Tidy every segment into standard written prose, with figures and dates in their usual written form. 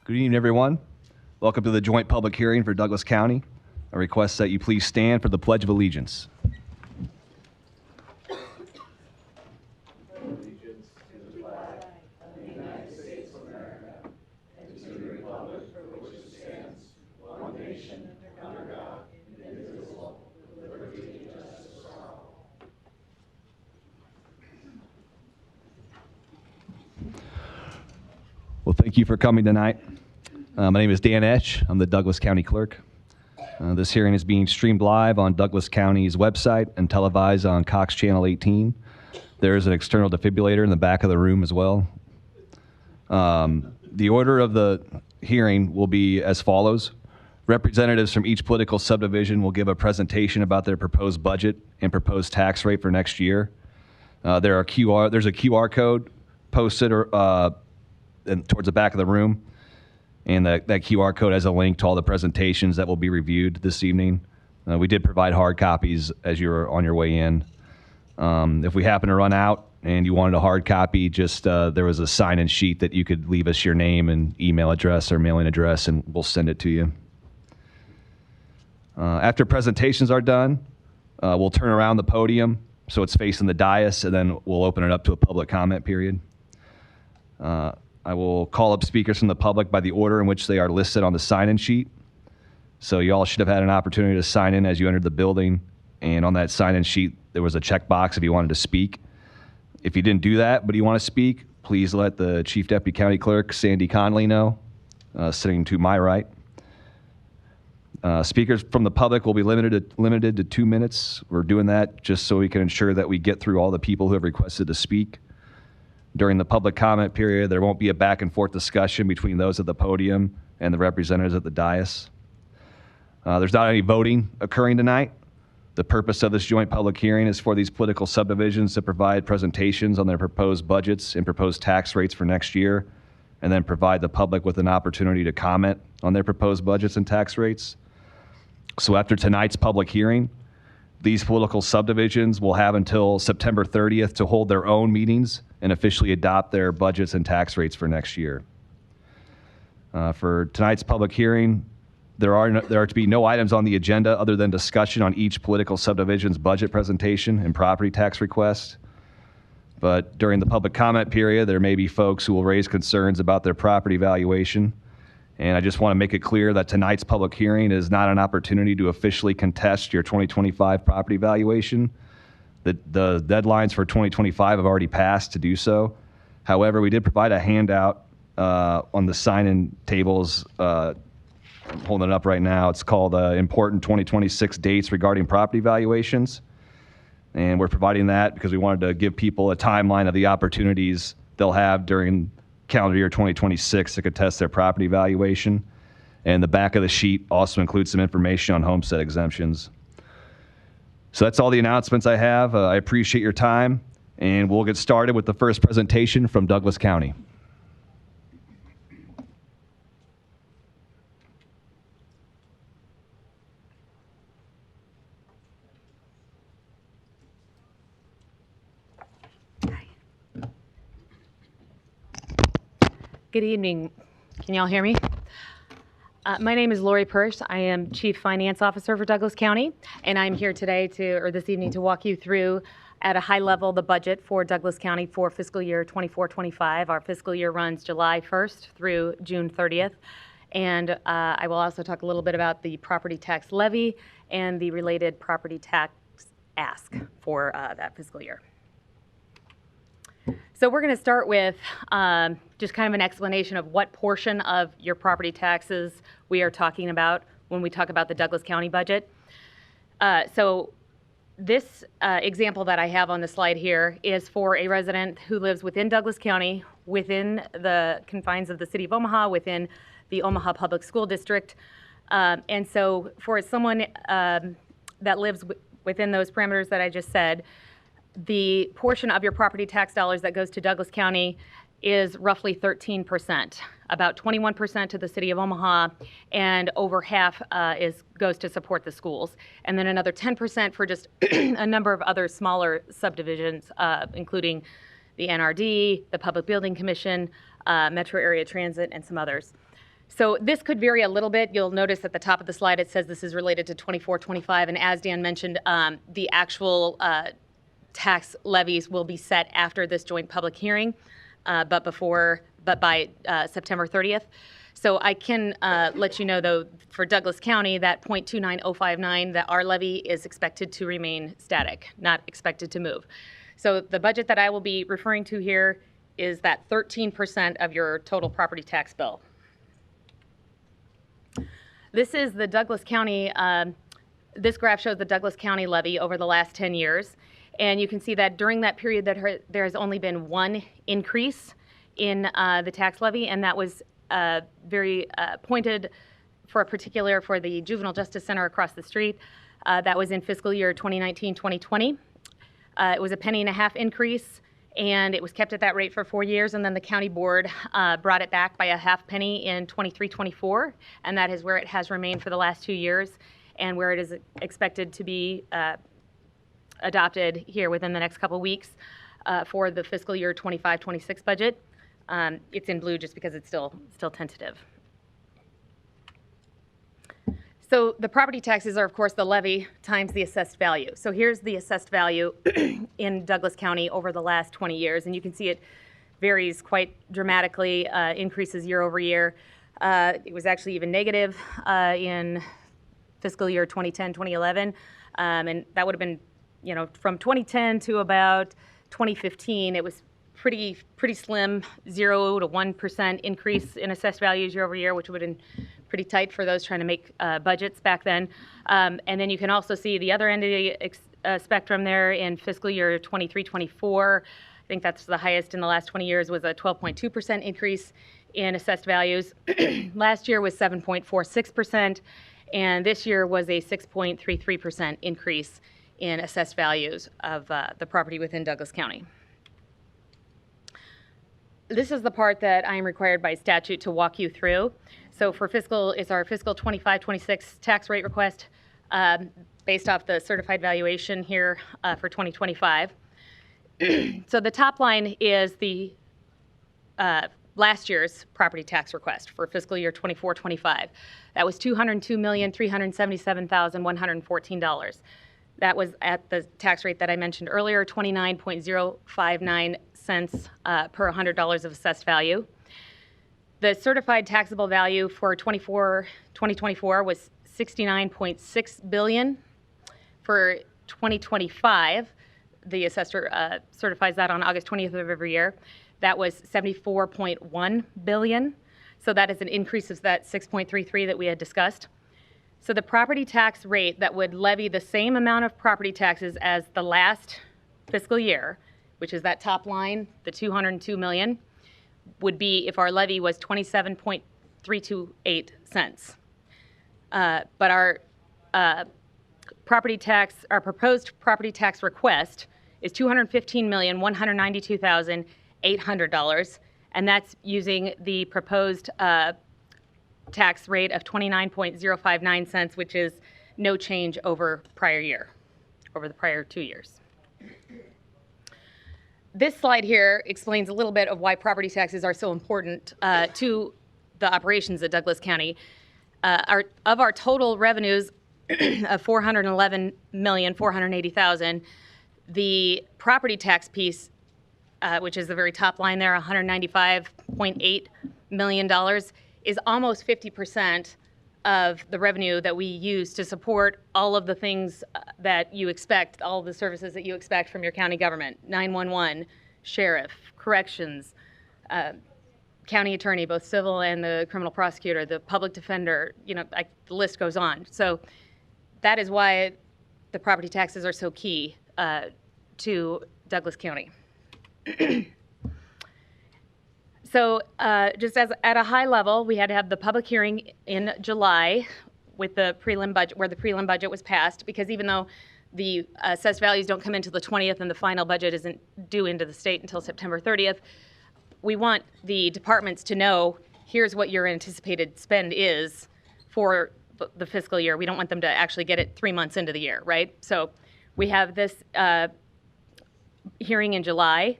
Good evening, everyone. Welcome to the joint public hearing for Douglas County. I request that you please stand for the Pledge of Allegiance. Well, thank you for coming tonight. My name is Dan Etch. I'm the Douglas County Clerk. This hearing is being streamed live on Douglas County's website and televised on Cox Channel 18. There is an external defibrillator in the back of the room as well. The order of the hearing will be as follows. Representatives from each political subdivision will give a presentation about their proposed budget and proposed tax rate for next year. There's a QR code posted towards the back of the room, and that QR code has a link to all the presentations that will be reviewed this evening. We did provide hard copies as you were on your way in. If we happen to run out and you wanted a hard copy, just there was a sign-in sheet that you could leave us your name and email address or mailing address, and we'll send it to you. After presentations are done, we'll turn around the podium so it's facing the dais, and then we'll open it up to a public comment period. I will call up speakers from the public by the order in which they are listed on the sign-in sheet. So you all should have had an opportunity to sign in as you entered the building. And on that sign-in sheet, there was a checkbox if you wanted to speak. If you didn't do that, but you want to speak, please let the Chief Deputy County Clerk, Sandy Conley, know, sitting to my right. Speakers from the public will be limited to 2 minutes. We're doing that just so we can ensure that we get through all the people who have requested to speak. During the public comment period, there won't be a back and forth discussion between those at the podium and the representatives at the dais. There's not any voting occurring tonight. The purpose of this joint public hearing is for these political subdivisions to provide presentations on their proposed budgets and proposed tax rates for next year, and then provide the public with an opportunity to comment on their proposed budgets and tax rates. So after tonight's public hearing, these political subdivisions will have until September 30th to hold their own meetings and officially adopt their budgets and tax rates for next year. For tonight's public hearing, there are to be no items on the agenda other than discussion on each political subdivision's budget presentation and property tax request. But during the public comment period, there may be folks who will raise concerns about their property valuation. And I just want to make it clear that tonight's public hearing is not an opportunity to officially contest your 2025 property valuation. The deadlines for 2025 have already passed to do so. However, we did provide a handout on the sign-in tables. I'm holding it up right now. It's called Important 2026 Dates Regarding Property Valuations. And we're providing that because we wanted to give people a timeline of the opportunities they'll have during calendar year 2026 to contest their property valuation. And the back of the sheet also includes some information on homestead exemptions. So that's all the announcements I have. I appreciate your time, and we'll get started with the first presentation from Douglas County. Good evening. Can y'all hear me? My name is Lori Persh. I am Chief Finance Officer for Douglas County, and I'm here today this evening to walk you through at a high level the budget for Douglas County for fiscal year 24-25. Our fiscal year runs July 1st through June 30th. And I will also talk a little bit about the property tax levy and the related property tax ask for that fiscal year. So we're going to start with just kind of an explanation of what portion of your property taxes we are talking about when we talk about the Douglas County budget. So this example that I have on the slide here is for a resident who lives within Douglas County, within the confines of the city of Omaha, within the Omaha Public School District. And so for someone that lives within those parameters that I just said, the portion of your property tax dollars that goes to Douglas County is roughly 13%, about 21% to the city of Omaha, and over half goes to support the schools. And then another 10% for just a number of other smaller subdivisions, including the NRD, the Public Building Commission, Metro Area Transit, and some others. So this could vary a little bit. You'll notice at the top of the slide it says this is related to 24-25, and as Dan mentioned, the actual tax levies will be set after this joint public hearing, but by September 30th. So I can let you know, though, for Douglas County, that .29059, that our levy is expected to remain static, not expected to move. So the budget that I will be referring to here is that 13% of your total property tax bill. This is the Douglas County, this graph shows the Douglas County levy over the last 10 years. And you can see that during that period there has only been one increase in the tax levy, and that was very pointed for the Juvenile Justice Center across the street. That was in fiscal year 2019-2020. It was a $0.015 increase, and it was kept at that rate for 4 years, and then the county board brought it back by a $0.005 in 23-24, and that is where it has remained for the last 2 years, and where it is expected to be adopted here within the next couple weeks for the fiscal year 25-26 budget. It's in blue just because it's still tentative. So the property taxes are, of course, the levy times the assessed value. So here's the assessed value in Douglas County over the last 20 years, and you can see it varies quite dramatically, increases year over year. It was actually even negative in fiscal year 2010-2011, and that would have been, from 2010 to about 2015, it was pretty slim, 0 to 1% increase in assessed values year over year, which would have been pretty tight for those trying to make budgets back then. And then you can also see the other end of the spectrum there in fiscal year 23-24. I think that's the highest in the last 20 years, was a 12.2% increase in assessed values. Last year was 7.46%, and this year was a 6.33% increase in assessed values of the property within Douglas County. This is the part that I am required by statute to walk you through. So for it's our fiscal 25-26 tax rate request based off the certified valuation here for 2025. So the top line is the last year's property tax request for fiscal year 24-25. That was $202,377,114. That was at the tax rate that I mentioned earlier, 29.059 cents per $100 of assessed value. The certified taxable value for 2024 was $69.6 billion. For 2025, the assessor certifies that on August 20th of every year. That was $74.1 billion. So that is an increase of that 6.33 that we had discussed. So the property tax rate that would levy the same amount of property taxes as the last fiscal year, which is that top line, the $202 million, would be if our levy was 27.328 cents. But our proposed property tax request is $215,192,800, and that's using the proposed tax rate of 29.059 cents, which is no change over the prior 2 years. This slide here explains a little bit of why property taxes are so important to the operations of Douglas County. Of our total revenues of $411,480,000, the property tax piece, which is the very top line there, $195.8 million, is almost 50% of the revenue that we use to support all of the things that you expect, all of the services that you expect from your county government: 911, sheriff, corrections, county attorney, both civil and the criminal prosecutor, the public defender, the list goes on. So that is why the property taxes are so key to Douglas County. So just as at a high level, we had to have the public hearing in July with the prelim budget, where the prelim budget was passed, because even though the assessed values don't come into the 20th and the final budget isn't due into the state until September 30th, we want the departments to know, here's what your anticipated spend is for the fiscal year. We don't want them to actually get it 3 months into the year, right? So we have this hearing in July,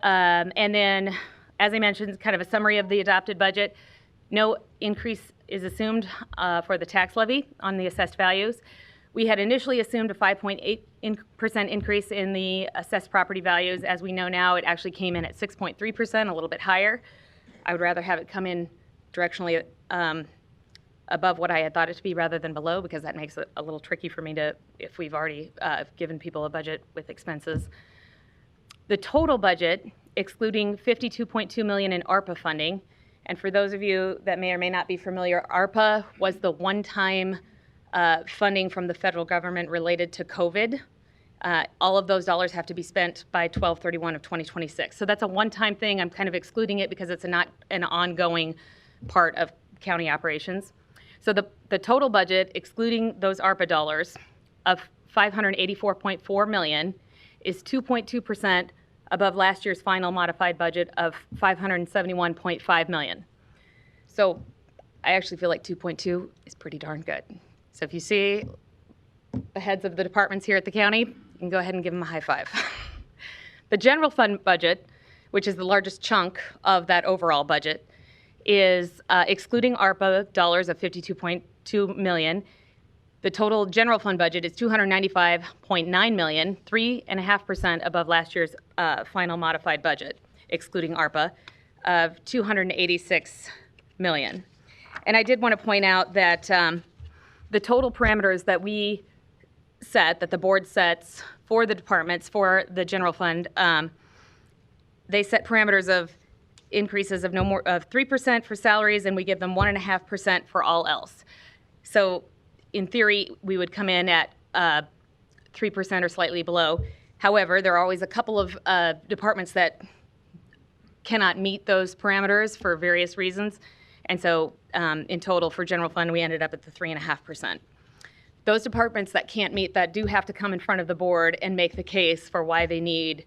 and then, as I mentioned, kind of a summary of the adopted budget. No increase is assumed for the tax levy on the assessed values. We had initially assumed a 5.8% increase in the assessed property values. As we know now, it actually came in at 6.3%, a little bit higher. I would rather have it come in directionally above what I had thought it to be rather than below, because that makes it a little tricky for me to, if we've already given people a budget with expenses. The total budget, excluding $52.2 million in ARPA funding, and for those of you that may or may not be familiar, ARPA was the one-time funding from the federal government related to COVID. All of those dollars have to be spent by 12/31 of 2026. So that's a one-time thing. I'm kind of excluding it because it's not an ongoing part of county operations. So the total budget, excluding those ARPA dollars, of $584.4 million is 2.2% above last year's final modified budget of $571.5 million. So I actually feel like 2.2 is pretty darn good. So if you see the heads of the departments here at the county, you can go ahead and give them a high five. The general fund budget, which is the largest chunk of that overall budget, is excluding ARPA dollars of $52.2 million. The total general fund budget is $295.9 million, 3.5% above last year's final modified budget, excluding ARPA, of $286 million. And I did want to point out that the total parameters that we set, that the board sets for the departments, for the general fund, they set parameters of increases of no more of 3% for salaries, and we give them 1.5% for all else. So in theory, we would come in at 3% or slightly below. However, there are always a couple of departments that cannot meet those parameters for various reasons. And so in total for general fund, we ended up at the 3.5%. Those departments that can't meet that do have to come in front of the board and make the case for why they need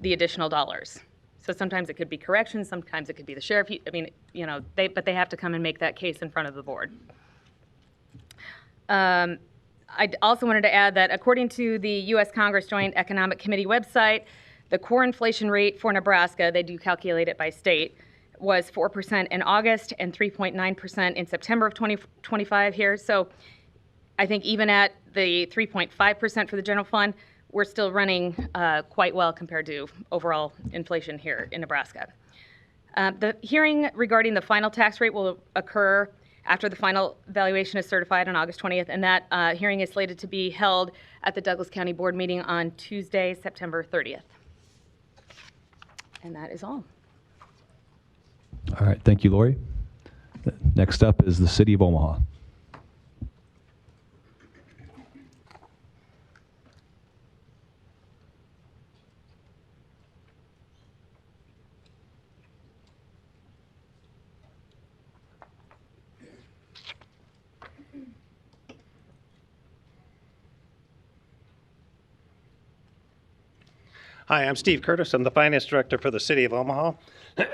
the additional dollars. So sometimes it could be corrections, sometimes it could be the sheriff. I mean, you know, but they have to come and make that case in front of the board. I also wanted to add that according to the U.S. Congress Joint Economic Committee website, the core inflation rate for Nebraska, they do calculate it by state, was 4% in August and 3.9% in September of 2025 here. So I think even at the 3.5% for the general fund, we're still running quite well compared to overall inflation here in Nebraska. The hearing regarding the final tax rate will occur after the final valuation is certified on August 20th, and that hearing is slated to be held at the Douglas County Board meeting on Tuesday, September 30th. And that is all. All right, thank you, Lori. Next up is the City of Omaha. Hi, I'm Steve Curtis. I'm the Finance Director for the City of Omaha.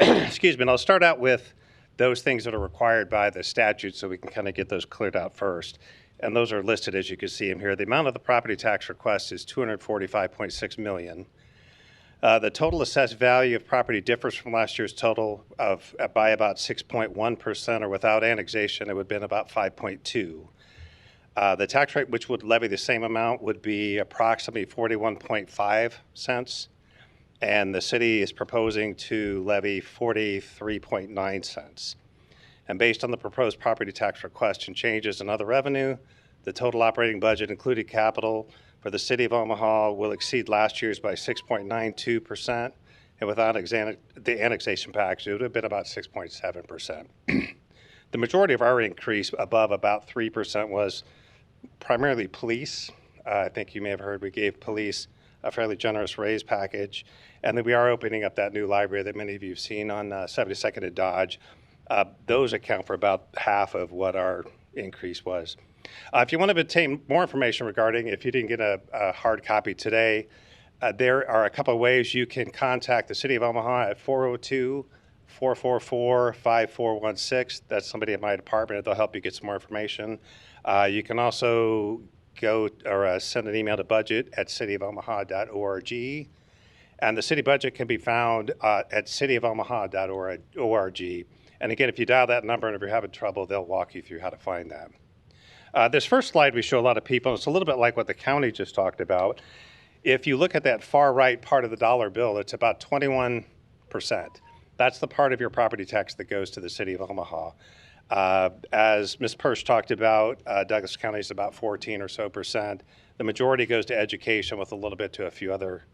Excuse me, and I'll start out with those things that are required by the statute so we can kind of get those cleared out first. And those are listed as you can see them here. The amount of the property tax request is $245.6 million. The total assessed value of property differs from last year's total by about 6.1%, or without annexation, it would have been about 5.2%. The tax rate, which would levy the same amount, would be approximately 41.5 cents, and the city is proposing to levy 43.9 cents. And based on the proposed property tax request and changes in other revenue, the total operating budget, including capital, for the City of Omaha will exceed last year's by 6.92%, and without the annexation package, it would have been about 6.7%. The majority of our increase above about 3% was primarily police. I think you may have heard we gave police a fairly generous raise package. And then we are opening up that new library that many of you have seen on 72nd and Dodge. Those account for about half of what our increase was. If you want to obtain more information regarding, if you didn't get a hard copy today, there are a couple of ways you can contact the City of Omaha at 402-444-5416. That's somebody at my department. They'll help you get some more information. You can also go or send an email to budget@cityofomaha.org. And the city budget can be found at cityofomaha.org. And again, if you dial that number and if you're having trouble, they'll walk you through how to find that. This first slide, we show a lot of people. It's a little bit like what the county just talked about. If you look at that far right part of the dollar bill, it's about 21%. That's the part of your property tax that goes to the city of Omaha. As Ms. Persh talked about, Douglas County is about 14 or so percent. The majority goes to education with a little bit to a few other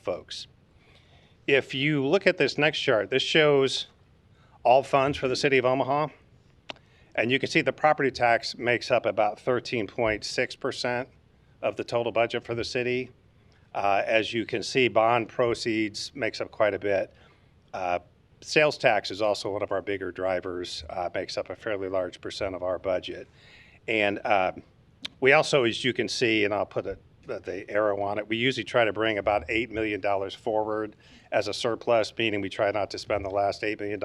folks. If you look at this next chart, this shows all funds for the city of Omaha. And you can see the property tax makes up about 13.6% of the total budget for the city. As you can see, bond proceeds makes up quite a bit. Sales tax is also one of our bigger drivers, makes up a fairly large percent of our budget. And we also, as you can see, and I'll put the arrow on it, we usually try to bring about $8 million forward as a surplus, meaning we try not to spend the last $8 million.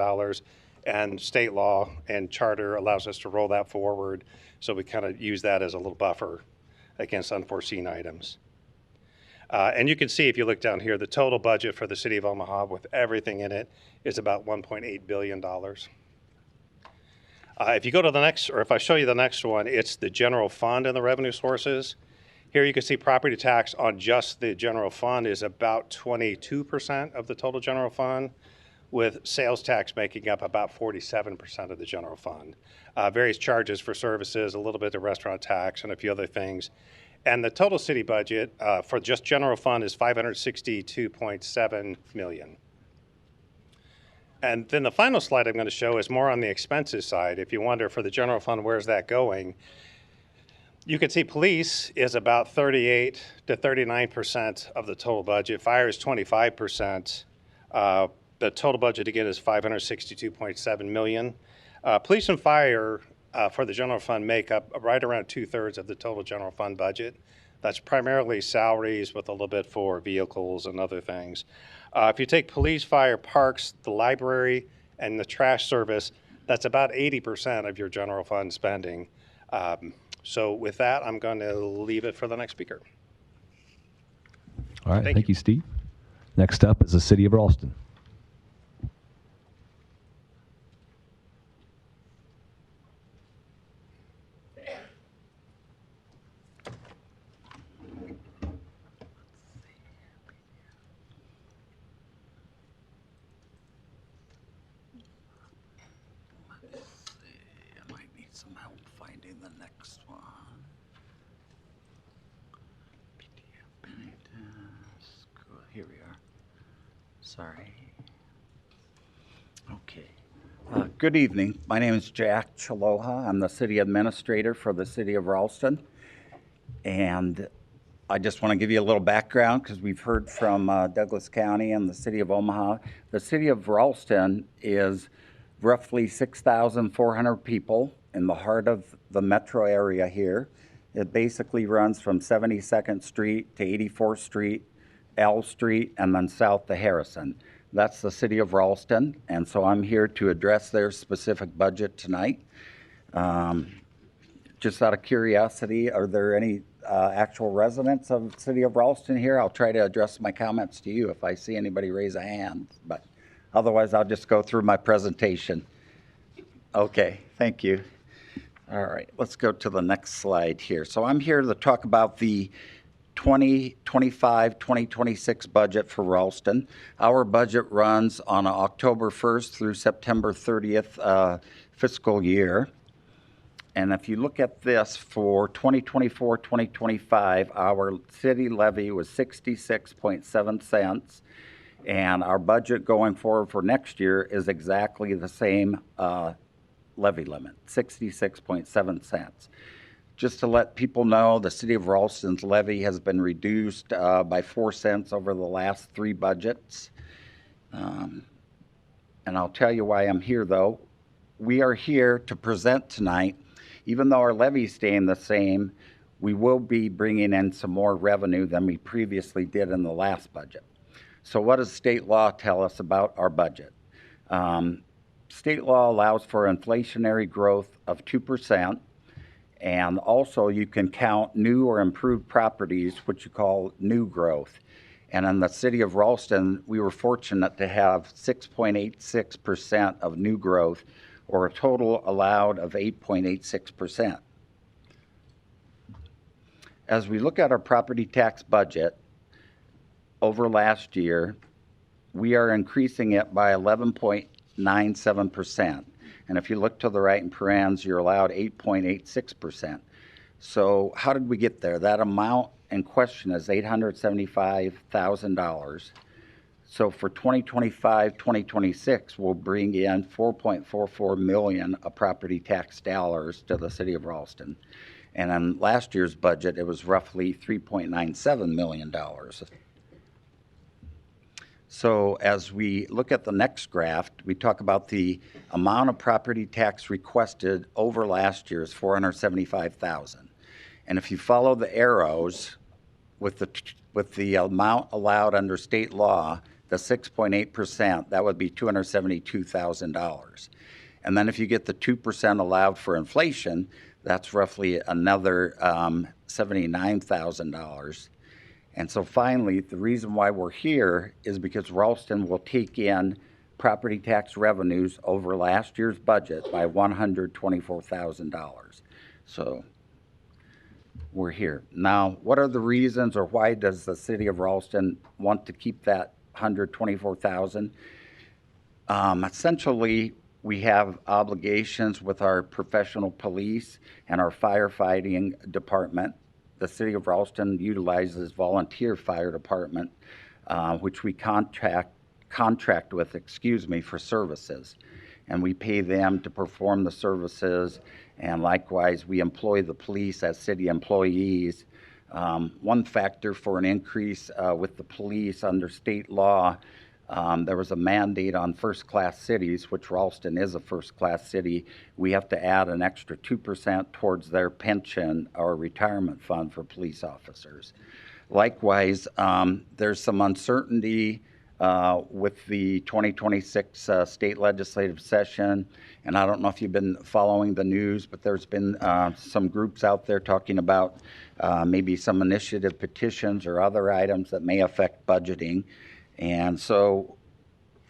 And state law and charter allows us to roll that forward. So we kind of use that as a little buffer against unforeseen items. And you can see if you look down here, the total budget for the city of Omaha with everything in it is about $1.8 billion. If you go to the next, or if I show you the next one, it's the general fund and the revenue sources. Here you can see property tax on just the general fund is about 22% of the total general fund, with sales tax making up about 47% of the general fund. Various charges for services, a little bit of restaurant tax, and a few other things. And the total city budget for just general fund is $562.7 million. And then the final slide I'm going to show is more on the expenses side. If you wonder for the general fund, where's that going? You can see police is about 38 to 39% of the total budget. Fire is 25%. The total budget, again, is $562.7 million. Police and fire for the general fund make up right around 2/3 of the total general fund budget. That's primarily salaries with a little bit for vehicles and other things. If you take police, fire, parks, the library, and the trash service, that's about 80% of your general fund spending. So with that, I'm going to leave it for the next speaker. All right, thank you, Steve. Next up is the city of Ralston. Some help finding the next one. Here we are. Sorry. Okay. Good evening. My name is Jack Chaloha. I'm the city administrator for the city of Ralston. And I just want to give you a little background because we've heard from Douglas County and the city of Omaha. The city of Ralston is roughly 6,400 people in the heart of the metro area here. It basically runs from 72nd Street to 84th Street, L Street, and then south to Harrison. That's the city of Ralston, and so I'm here to address their specific budget tonight. Just out of curiosity, are there any actual residents of the city of Ralston here? I'll try to address my comments to you if I see anybody raise a hand, but otherwise I'll just go through my presentation. Okay, thank you. All right, let's go to the next slide here. So I'm here to talk about the 2025-2026 budget for Ralston. Our budget runs on October 1st through September 30th fiscal year. And if you look at this for 2024-2025, our city levy was 66.7 cents. And our budget going forward for next year is exactly the same levy limit, 66.7 cents. Just to let people know, the city of Ralston's levy has been reduced by 4 cents over the last 3 budgets. And I'll tell you why I'm here, though. We are here to present tonight. Even though our levy is staying the same, we will be bringing in some more revenue than we previously did in the last budget. So what does state law tell us about our budget? State law allows for inflationary growth of 2%, and also you can count new or improved properties, which you call new growth. And in the city of Ralston, we were fortunate to have 6.86% of new growth, or a total allowed of 8.86%. As we look at our property tax budget over last year, we are increasing it by 11.97%. And if you look to the right in parens, you're allowed 8.86%. So how did we get there? That amount in question is $875,000. So for 2025, 2026, we'll bring in $4.44 million of property tax dollars to the city of Ralston. And in last year's budget, it was roughly $3.97 million. So as we look at the next graph, we talk about the amount of property tax requested over last year's $475,000. And if you follow the arrows with the amount allowed under state law, the 6.8%, that would be $272,000. And then if you get the 2% allowed for inflation, that's roughly another $79,000. And so finally, the reason why we're here is because Ralston will take in property tax revenues over last year's budget by $124,000. So we're here. Now, what are the reasons, or why does the city of Ralston want to keep that $124,000? Essentially, we have obligations with our professional police and our firefighting department. The city of Ralston utilizes volunteer fire department, which we contract with, for services. And we pay them to perform the services, and likewise, we employ the police as city employees. One factor for an increase with the police under state law, there was a mandate on first-class cities, which Ralston is a first-class city. We have to add an extra 2% towards their pension or retirement fund for police officers. Likewise, there's some uncertainty with the 2026 state legislative session. And I don't know if you've been following the news, but there's been some groups out there talking about maybe some initiative petitions or other items that may affect budgeting. And so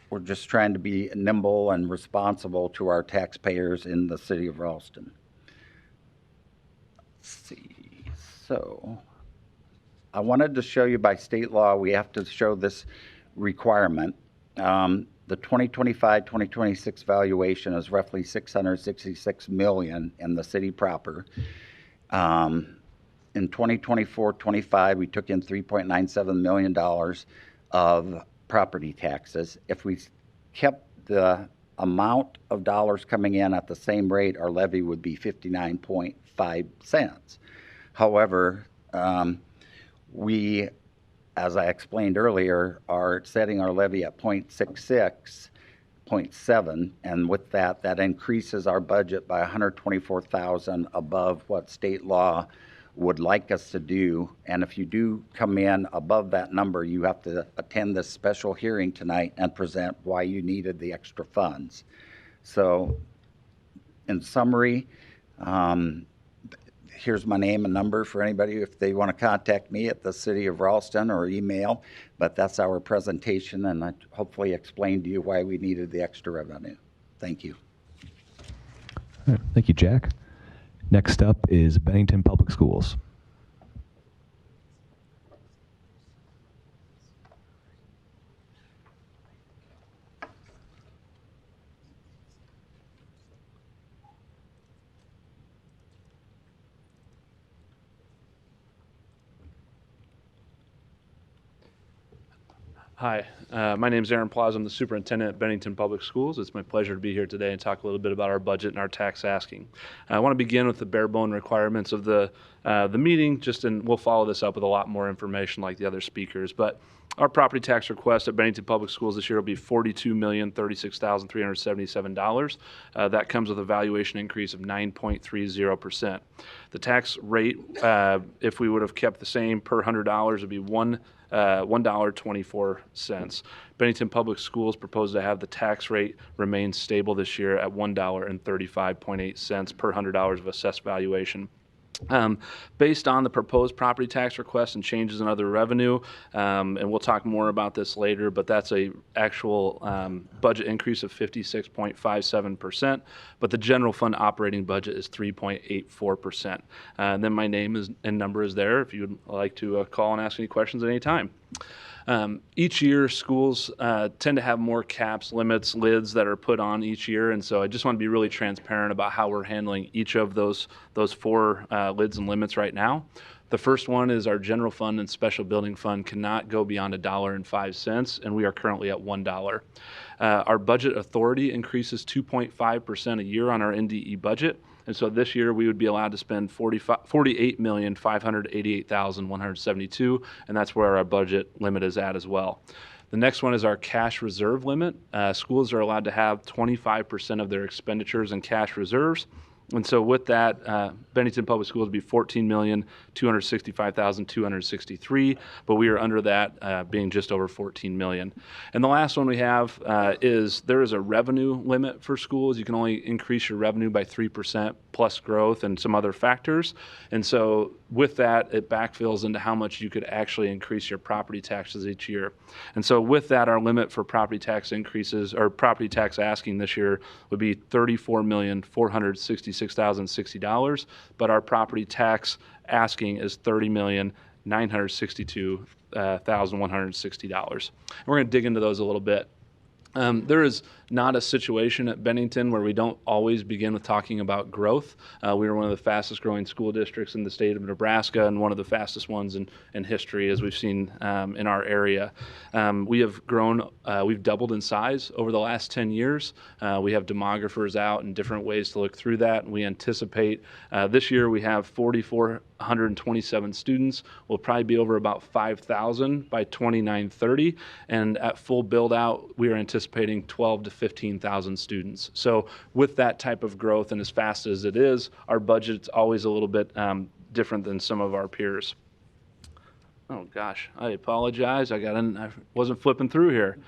we're just trying to be nimble and responsible to our taxpayers in the city of Ralston. Let's see. So I wanted to show you by state law, we have to show this requirement. The 2025-2026 valuation is roughly $666 million in the city proper. In 2024-25, we took in $3.97 million of property taxes. If we kept the amount of dollars coming in at the same rate, our levy would be 59.5 cents. However, we, as I explained earlier, are setting our levy at 0.7, and with that, that increases our budget by $124,000 above what state law would like us to do. And if you do come in above that number, you have to attend this special hearing tonight and present why you needed the extra funds. So in summary, here's my name and number for anybody if they want to contact me at the City of Ralston or email. But that's our presentation, and I hopefully explained to you why we needed the extra revenue. Thank you. All right. Thank you, Jack. Next up is Bennington Public Schools. Hi, my name is Aaron Plaza. I'm the superintendent at Bennington Public Schools. It's my pleasure to be here today and talk a little bit about our budget and our tax asking. I want to begin with the bare bone requirements of the meeting, and we'll follow this up with a lot more information like the other speakers. But our property tax request at Bennington Public Schools this year will be $42,036,377. That comes with a valuation increase of 9.30%. The tax rate, if we would have kept the same per $100, would be $1.24. Bennington Public Schools propose to have the tax rate remain stable this year at $1.35.8 per $100 of assessed valuation. Based on the proposed property tax request and changes in other revenue, and we'll talk more about this later, but that's a actual budget increase of 56.57%, but the general fund operating budget is 3.84%. And then my name and number is there if you would like to call and ask any questions at any time. Each year, schools tend to have more caps, limits, lids that are put on each year, and so I just want to be really transparent about how we're handling each of those four lids and limits right now. The first one is our general fund and special building fund cannot go beyond $1.05, and we are currently at $1. Our budget authority increases 2.5% a year on our NDE budget. And so this year we would be allowed to spend $48,588,172, and that's where our budget limit is at as well. The next one is our cash reserve limit. Schools are allowed to have 25% of their expenditures in cash reserves. And so with that, Bennington Public Schools would be $14,265,263, but we are under that, being just over $14 million. And the last one we have is there is a revenue limit for schools. You can only increase your revenue by 3% plus growth and some other factors. And so with that, it backfills into how much you could actually increase your property taxes each year. And so with that, our limit for property tax increases or property tax asking this year would be $34,466,060, but our property tax asking is $30,962,160. And we're going to dig into those a little bit. There is not a situation at Bennington where we don't always begin with talking about growth. We are one of the fastest growing school districts in the state of Nebraska and one of the fastest ones in history, as we've seen in our area. We have grown, we've doubled in size over the last 10 years. We have demographers out and different ways to look through that. And we anticipate this year we have 4,427 students. We'll probably be over about 5,000 by 2930. And at full build out, we are anticipating 12 to 15,000 students. So with that type of growth and as fast as it is, our budget's always a little bit different than some of our peers. Oh gosh, I apologize. I wasn't flipping through here.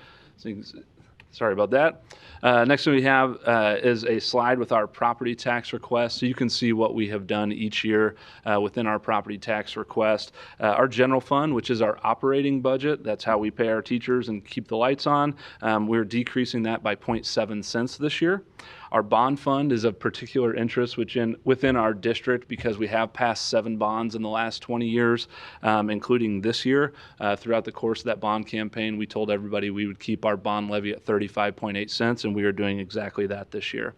Sorry about that. Next one we have is a slide with our property tax request. So you can see what we have done each year within our property tax request. Our general fund, which is our operating budget, that's how we pay our teachers and keep the lights on. We're decreasing that by 0.7 cents this year. Our bond fund is of particular interest within our district because we have passed 7 bonds in the last 20 years, including this year. Throughout the course of that bond campaign, we told everybody we would keep our bond levy at 35.8 cents, and we are doing exactly that this year.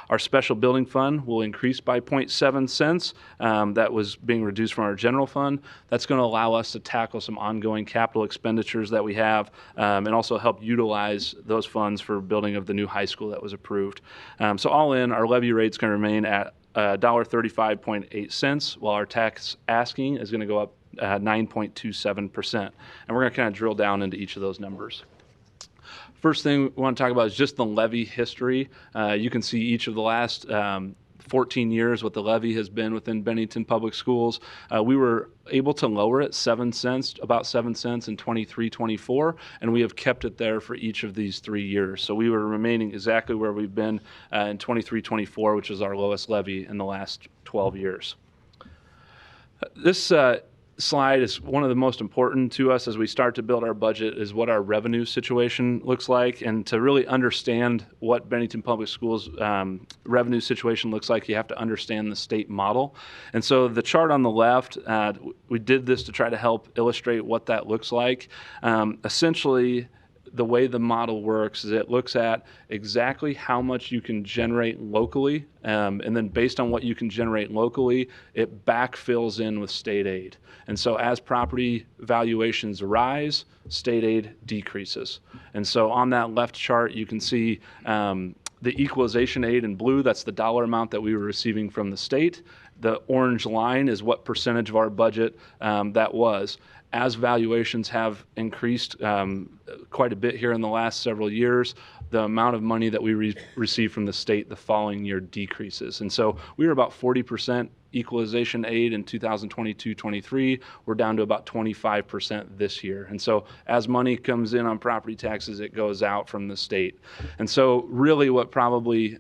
Our special building fund will increase by 0.7 cents. That was being reduced from our general fund. That's going to allow us to tackle some ongoing capital expenditures that we have and also help utilize those funds for building of the new high school that was approved. So all in, our levy rate is going to remain at $1.35.8 cents, while our tax asking is going to go up 9.27%. And we're going to kind of drill down into each of those numbers. First thing we want to talk about is just the levy history. You can see each of the last 14 years what the levy has been within Bennington Public Schools. We were able to lower it 7 cents, about 7 cents in 23-24, and we have kept it there for each of these 3 years. So we were remaining exactly where we've been in 23-24, which is our lowest levy in the last 12 years. This slide is one of the most important to us as we start to build our budget is what our revenue situation looks like. And to really understand what Bennington Public Schools revenue situation looks like, you have to understand the state model. And so the chart on the left, we did this to try to help illustrate what that looks like. Essentially, the way the model works is it looks at exactly how much you can generate locally, and then based on what you can generate locally, it backfills in with state aid. And so as property valuations rise, state aid decreases. And so on that left chart, you can see the equalization aid in blue, that's the dollar amount that we were receiving from the state. The orange line is what percentage of our budget that was. As valuations have increased quite a bit here in the last several years, the amount of money that we receive from the state the following year decreases. And so we were about 40% equalization aid in 2022-23. We're down to about 25% this year. And so as money comes in on property taxes, it goes out from the state. And so really what probably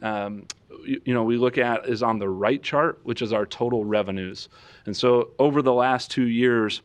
we look at is on the right chart, which is our total revenues. And so over the last 2 years,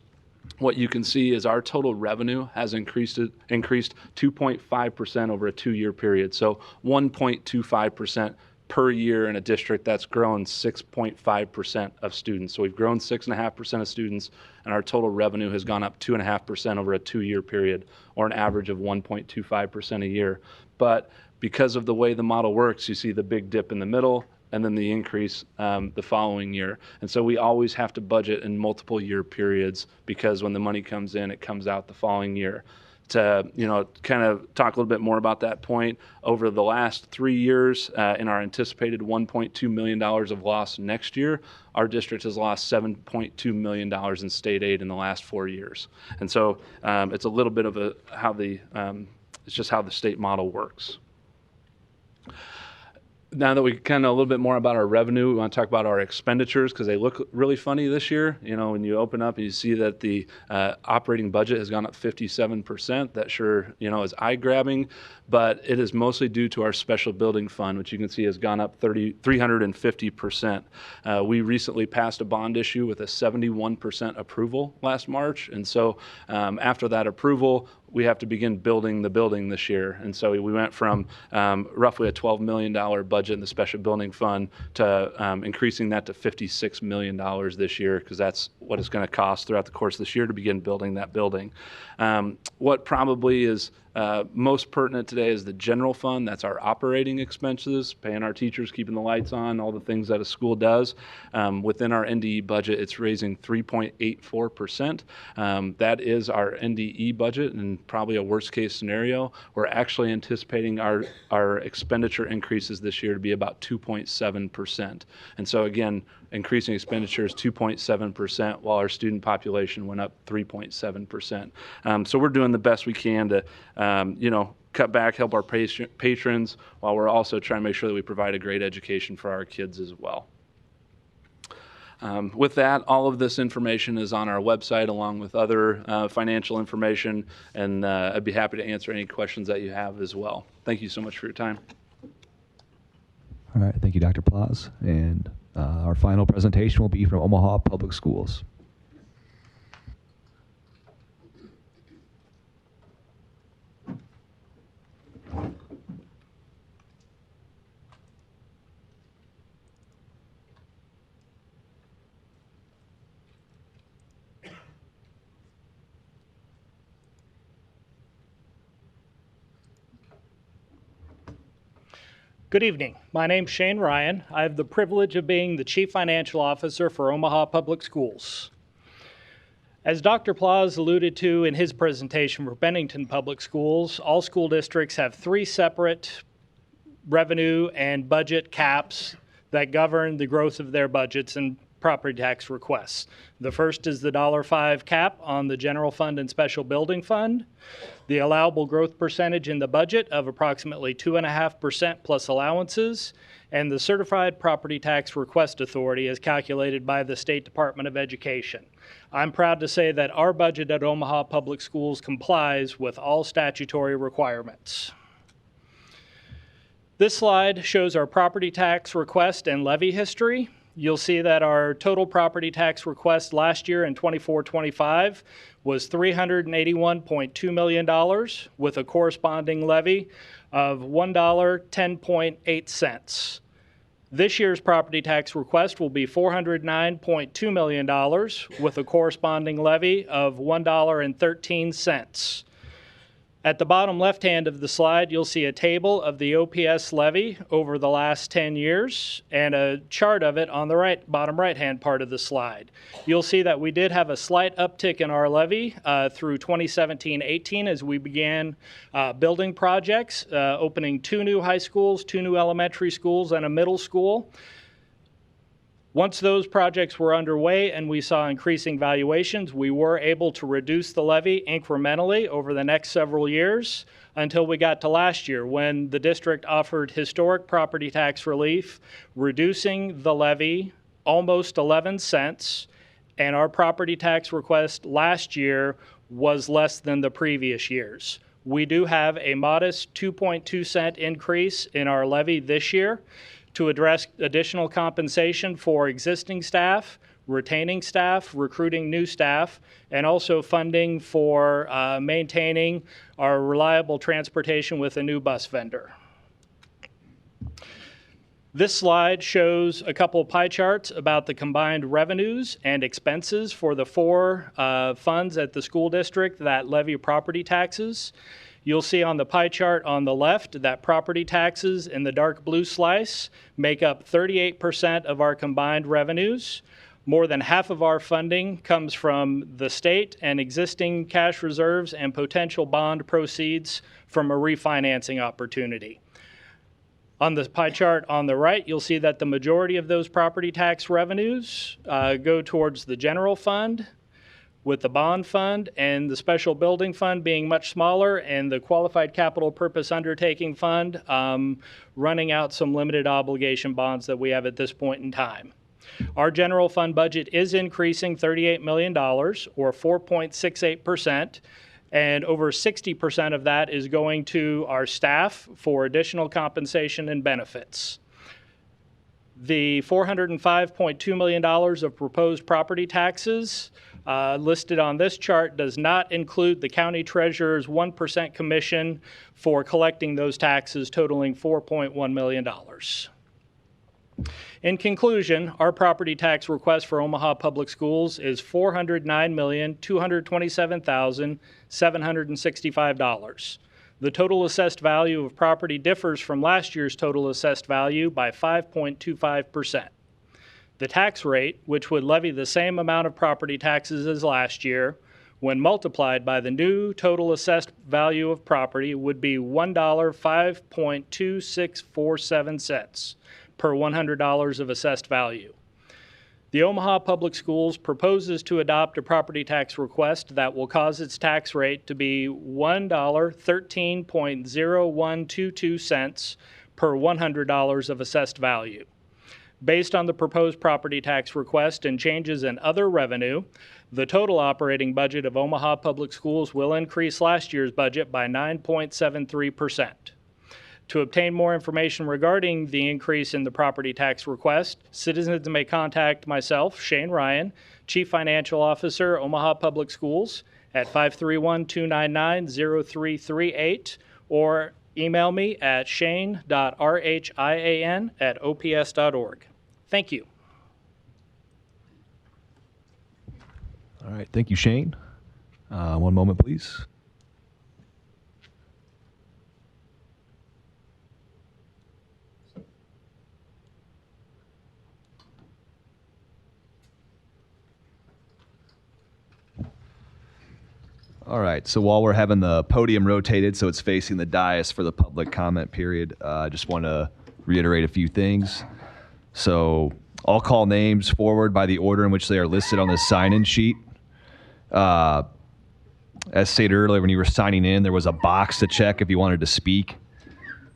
what you can see is our total revenue has increased 2.5% over a 2-year period. So 1.25% per year in a district that's grown 6.5% of students. So we've grown 6.5% of students, and our total revenue has gone up 2.5% over a 2-year period, or an average of 1.25% a year. But because of the way the model works, you see the big dip in the middle and then the increase the following year. And so we always have to budget in multiple year periods, because when the money comes in, it comes out the following year. To kind of talk a little bit more about that point, over the last 3 years, in our anticipated $1.2 million of loss next year, our district has lost $7.2 million in state aid in the last 4 years. And so it's a little bit of it's just how the state model works. Now that we kind of know a little bit more about our revenue, we want to talk about our expenditures, because they look really funny this year. When you open up and you see that the operating budget has gone up 57%, that sure, is eye-grabbing, but it is mostly due to our special building fund, which you can see has gone up 350%. We recently passed a bond issue with a 71% approval last March, and so after that approval, we have to begin building the building this year. And so we went from roughly a $12 million budget in the special building fund to increasing that to $56 million this year, because that's what it's going to cost throughout the course of this year to begin building that building. What probably is most pertinent today is the general fund. That's our operating expenses, paying our teachers, keeping the lights on, all the things that a school does. Within our NDE budget, it's raising 3.84%. That is our NDE budget, and probably a worst case scenario. We're actually anticipating our expenditure increases this year to be about 2.7%. And so again, increasing expenditures 2.7%, while our student population went up 3.7%. So we're doing the best we can to, cut back, help our patrons, while we're also trying to make sure that we provide a great education for our kids as well. With that, all of this information is on our website, along with other financial information, and I'd be happy to answer any questions that you have as well. Thank you so much for your time. All right, thank you, Dr. Plauz. And our final presentation will be from Omaha Public Schools. Good evening. My name's Shane Ryan. I have the privilege of being the Chief Financial Officer for Omaha Public Schools. As Dr. Plauz alluded to in his presentation for Bennington Public Schools, all school districts have 3 separate revenue and budget caps that govern the growth of their budgets and property tax requests. The first is the $5 cap on the general fund and special building fund, the allowable growth percentage in the budget of approximately 2.5% plus allowances, and the certified property tax request authority as calculated by the State Department of Education. I'm proud to say that our budget at Omaha Public Schools complies with all statutory requirements. This slide shows our property tax request and levy history. You'll see that our total property tax request last year in 24-25 was $381.2 million, with a corresponding levy of $1.10.8. This year's property tax request will be $409.2 million, with a corresponding levy of $1.13. At the bottom left-hand of the slide, you'll see a table of the OPS levy over the last 10 years and a chart of it on the bottom right-hand part of the slide. You'll see that we did have a slight uptick in our levy through 2017-18 as we began building projects, opening 2 new high schools, 2 new elementary schools, and a middle school. Once those projects were underway and we saw increasing valuations, we were able to reduce the levy incrementally over the next several years until we got to last year, when the district offered historic property tax relief, reducing the levy almost 11 cents, and our property tax request last year was less than the previous years. We do have a modest 2.2 cent increase in our levy this year, to address additional compensation for existing staff, retaining staff, recruiting new staff, and also funding for maintaining our reliable transportation with a new bus vendor. This slide shows a couple of pie charts about the combined revenues and expenses for the four funds at the school district that levy property taxes. You'll see on the pie chart on the left that property taxes in the dark blue slice make up 38% of our combined revenues. More than half of our funding comes from the state and existing cash reserves and potential bond proceeds from a refinancing opportunity. On the pie chart on the right, you'll see that the majority of those property tax revenues go towards the general fund, with the bond fund and the special building fund being much smaller, and the qualified capital purpose undertaking fund running out some limited obligation bonds that we have at this point in time. Our general fund budget is increasing $38 million, or 4.68%, and over 60% of that is going to our staff for additional compensation and benefits. The $405.2 million of proposed property taxes listed on this chart does not include the county treasurer's 1% commission for collecting those taxes, totaling $4.1 million. In conclusion, our property tax request for Omaha Public Schools is $409,227,765. The total assessed value of property differs from last year's total assessed value by 5.25%. The tax rate, which would levy the same amount of property taxes as last year, when multiplied by the new total assessed value of property, would be $1.5.2647 per $100 of assessed value. The Omaha Public Schools proposes to adopt a property tax request that will cause its tax rate to be $1.13.0122 per $100 of assessed value. Based on the proposed property tax request and changes in other revenue, the total operating budget of Omaha Public Schools will increase last year's budget by 9.73%. To obtain more information regarding the increase in the property tax request, citizens may contact myself, Shane Ryan, Chief Financial Officer, Omaha Public Schools, at 531-299-0338, or email me at shane.rhian@ops.org. Thank you. All right, thank you, Shane. One moment, please. All right, so while we're having the podium rotated so it's facing the dais for the public comment period, I just want to reiterate a few things. So I'll call names forward by the order in which they are listed on the sign-in sheet. As stated earlier, when you were signing in, there was a box to check if you wanted to speak.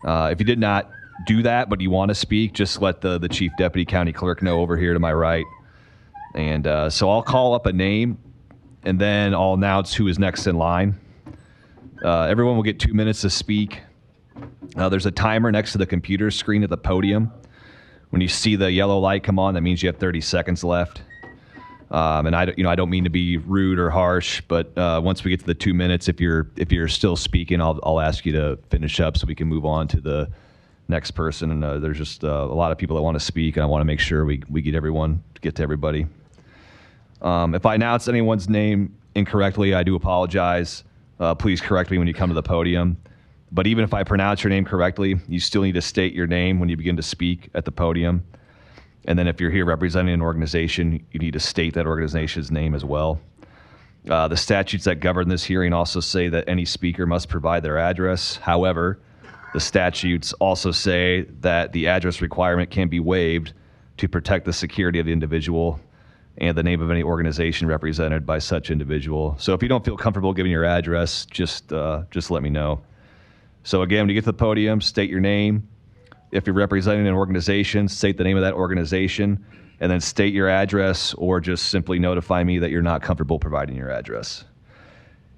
If you did not do that, but you want to speak, just let the Chief Deputy County Clerk know over here to my right. And so I'll call up a name, and then I'll announce who is next in line. Everyone will get 2 minutes to speak. There's a timer next to the computer screen at the podium. When you see the yellow light come on, that means you have 30 seconds left. And I don't mean to be rude or harsh, but once we get to the 2 minutes, if you're still speaking, I'll ask you to finish up so we can move on to the next person. And there's just a lot of people that want to speak, and I want to make sure we get to everybody. If I announce anyone's name incorrectly, I do apologize. Please correct me when you come to the podium. But even if I pronounce your name correctly, you still need to state your name when you begin to speak at the podium. And then if you're here representing an organization, you need to state that organization's name as well. The statutes that govern this hearing also say that any speaker must provide their address. However, the statutes also say that the address requirement can be waived to protect the security of the individual and the name of any organization represented by such individual. So if you don't feel comfortable giving your address, just let me know. So again, when you get to the podium, state your name. If you're representing an organization, state the name of that organization, and then state your address, or just simply notify me that you're not comfortable providing your address.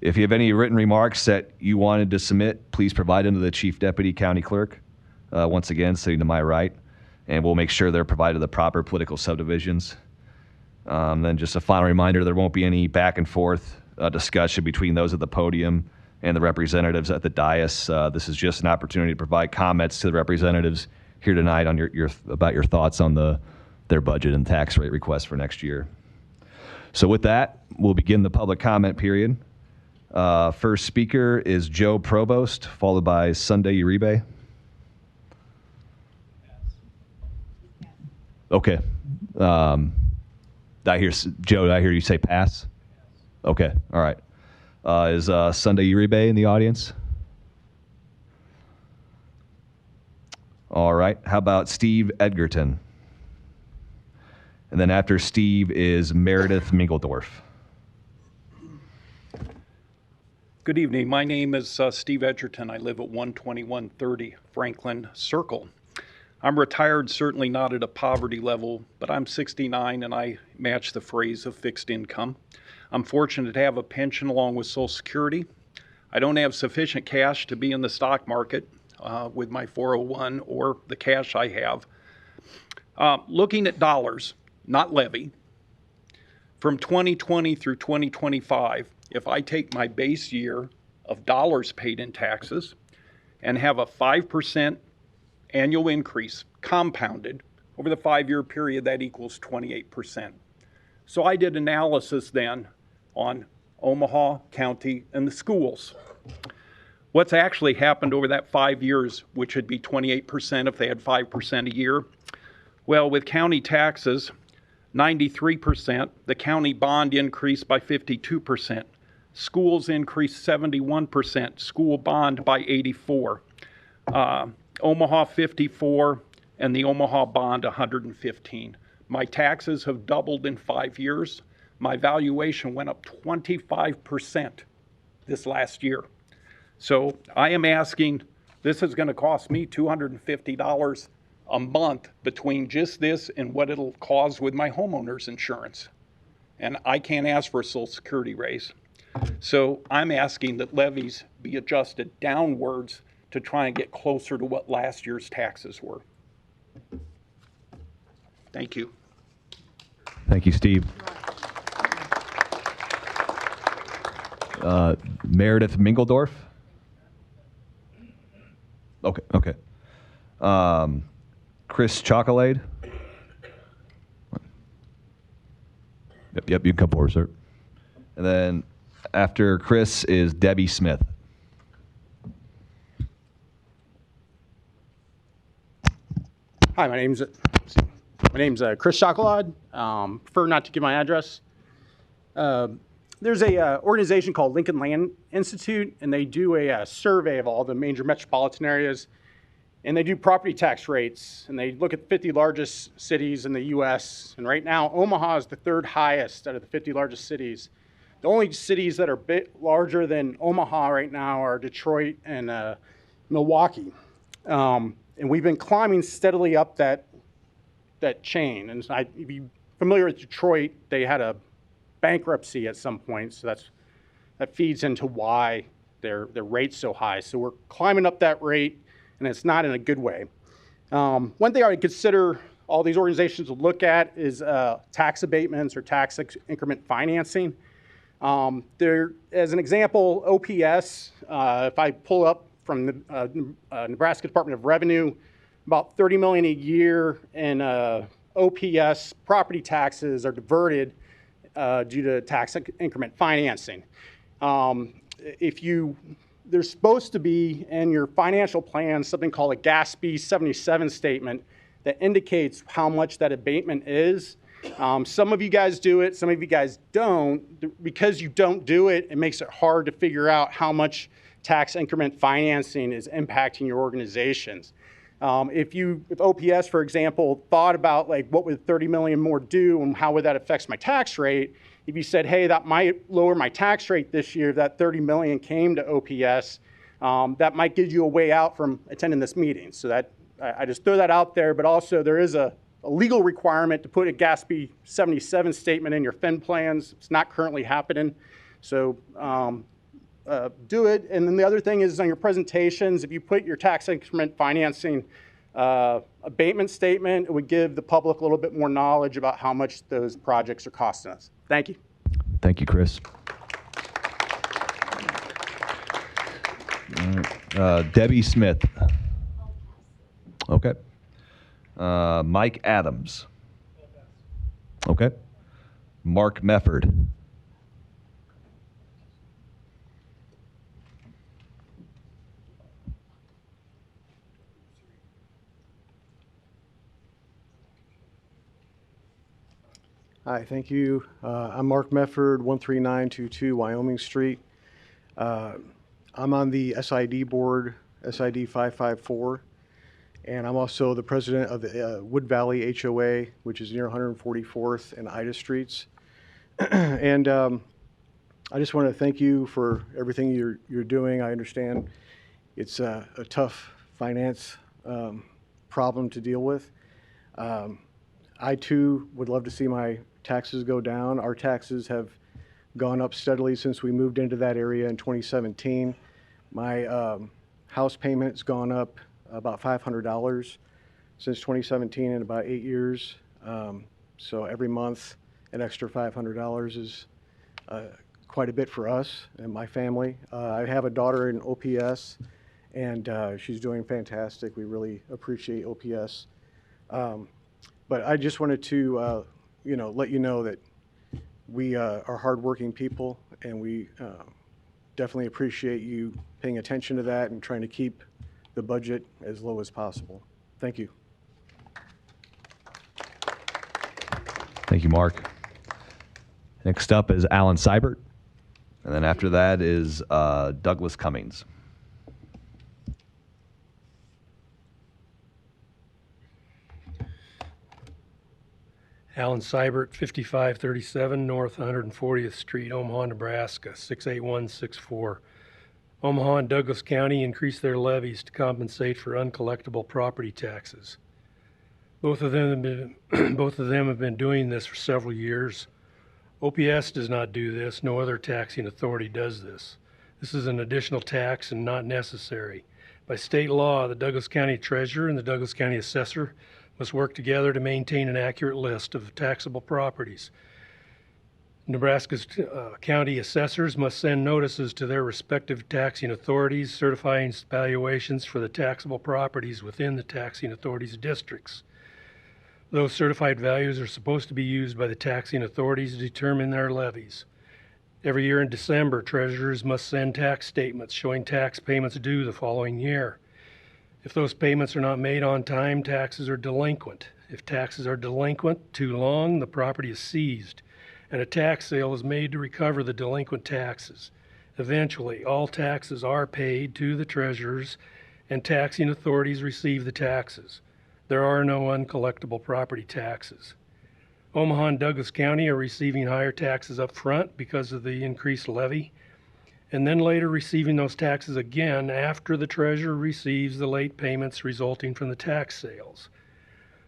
If you have any written remarks that you wanted to submit, please provide them to the Chief Deputy County Clerk. Once again, sitting to my right. and we'll make sure they're provided the proper political subdivisions. Then just a final reminder, there won't be any back and forth discussion between those at the podium and the representatives at the dais. This is just an opportunity to provide comments to the representatives here tonight on about your thoughts on their budget and tax rate request for next year. So with that, we'll begin the public comment period. First speaker is Joe Provost, followed by Sunday Uribe. Okay. Joe, did I hear you say pass? Okay, all right. Is Sunday Uribe in the audience? All right. How about Steve Edgerton? And then after Steve is Meredith Mingledorf. Good evening. My name is Steve Edgerton. I live at 12130 Franklin Circle. I'm retired, certainly not at a poverty level, but I'm 69 and I match the phrase of fixed income. I'm fortunate to have a pension along with Social Security. I don't have sufficient cash to be in the stock market with my 401 or the cash I have. Looking at dollars, not levy, from 2020 through 2025, if I take my base year of dollars paid in taxes and have a 5% annual increase compounded over the 5-year period, that equals 28%. So I did analysis then on Omaha County and the schools. What's actually happened over that 5 years, which would be 28% if they had 5% a year? Well, with county taxes, 93%, the county bond increased by 52%. Schools increased 71%, school bond by 84%. Omaha 54, and the Omaha bond 115. My taxes have doubled in 5 years. My valuation went up 25% this last year. So I am asking, this is going to cost me $250 a month between just this and what it'll cause with my homeowner's insurance. And I can't ask for a Social Security raise. So I'm asking that levies be adjusted downwards to try and get closer to what last year's taxes were. Thank you. Thank you, Steve. Meredith Mingledorf. Okay. Chris Chocolade. Yep, you can come forward, sir. And then after Chris is Debbie Smith. Hi, my name's Chris Chocolade. Prefer not to give my address. There's a organization called Lincoln Land Institute, and they do a survey of all the major metropolitan areas, and they do property tax rates, and they look at the 50 largest cities in the U.S. And right now, Omaha is the third highest out of the 50 largest cities. The only cities that are a bit larger than Omaha right now are Detroit and Milwaukee. And we've been climbing steadily up that chain. And if you're familiar with Detroit, they had a bankruptcy at some point, so that feeds into why their rate's so high. So we're climbing up that rate, and it's not in a good way. One thing I would consider all these organizations to look at is tax abatements or tax increment financing. As an example, OPS, if I pull up from the Nebraska Department of Revenue, about $30 million a year in OPS property taxes are diverted due to tax increment financing. There's supposed to be in your financial plan something called a GASB 77 statement that indicates how much that abatement is. Some of you guys do it, some of you guys don't. Because you don't do it, it makes it hard to figure out how much tax increment financing is impacting your organizations. If OPS, for example, thought about like what would 30 million more do and how would that affect my tax rate, if you said, hey, that might lower my tax rate this year, if that 30 million came to OPS, that might give you a way out from attending this meeting. So that I just throw that out there, but also there is a legal requirement to put a GASB 77 statement in your fin plans. It's not currently happening. So do it. And then the other thing is on your presentations, if you put your tax increment financing abatement statement. It would give the public a little bit more knowledge about how much those projects are costing us. Thank you. Thank you, Chris. All right. Debbie Smith. Okay. Mike Adams. Okay. Mark Mefford. Hi, thank you. I'm Mark Mefford, 13922 Wyoming Street. I'm on the SID board, SID 554, and I'm also the president of the Wood Valley HOA, which is near 144th and Ida Streets. And I just want to thank you for everything you're doing. I understand it's a tough finance problem to deal with. I too would love to see my taxes go down. Our taxes have gone up steadily since we moved into that area in 2017. My house payment's gone up about $500 since 2017 in about 8 years. So every month, an extra $500 is quite a bit for us and my family. I have a daughter in OPS, and she's doing fantastic. We really appreciate OPS. But I just wanted to, let you know that we are hardworking people, and we definitely appreciate you paying attention to that and trying to keep the budget as low as possible. Thank you. Thank you, Mark. Next up is Alan Seibert. And then after that is Douglas Cummings. Alan Seibert, 5537 North 140th Street, Omaha, Nebraska, 68164. Omaha and Douglas County increased their levies to compensate for uncollectible property taxes. Both of them have been doing this for several years. OPS does not do this. No other taxing authority does this. This is an additional tax and not necessary. By state law, the Douglas County Treasurer and the Douglas County Assessor must work together to maintain an accurate list of taxable properties. Nebraska's county assessors must send notices to their respective taxing authorities certifying valuations for the taxable properties within the taxing authorities' districts. Those certified values are supposed to be used by the taxing authorities to determine their levies. Every year in December, treasurers must send tax statements showing tax payments due the following year. If those payments are not made on time, taxes are delinquent. If taxes are delinquent too long, the property is seized, and a tax sale is made to recover the delinquent taxes. Eventually, all taxes are paid to the treasurers, and taxing authorities receive the taxes. There are no uncollectible property taxes. Omaha and Douglas County are receiving higher taxes up front because of the increased levy, and then later receiving those taxes again after the treasurer receives the late payments resulting from the tax sales.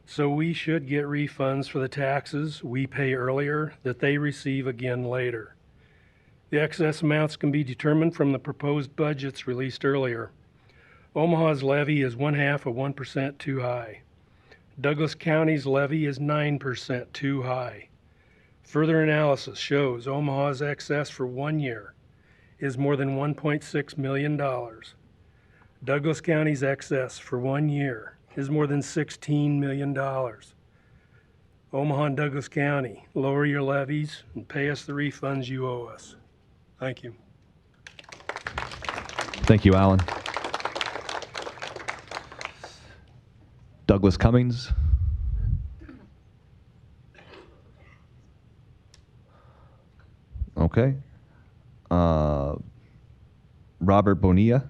So we should get refunds for the taxes we pay earlier that they receive again later. The excess amounts can be determined from the proposed budgets released earlier. Omaha's levy is 0.5% too high. Douglas County's levy is 9% too high. Further analysis shows Omaha's excess for 1 year is more than $1.6 million. Douglas County's excess for 1 year is more than $16 million. Omaha and Douglas County, lower your levies and pay us the refunds you owe us. Thank you. Thank you, Alan. Douglas Cummings. Okay. Robert Bonilla.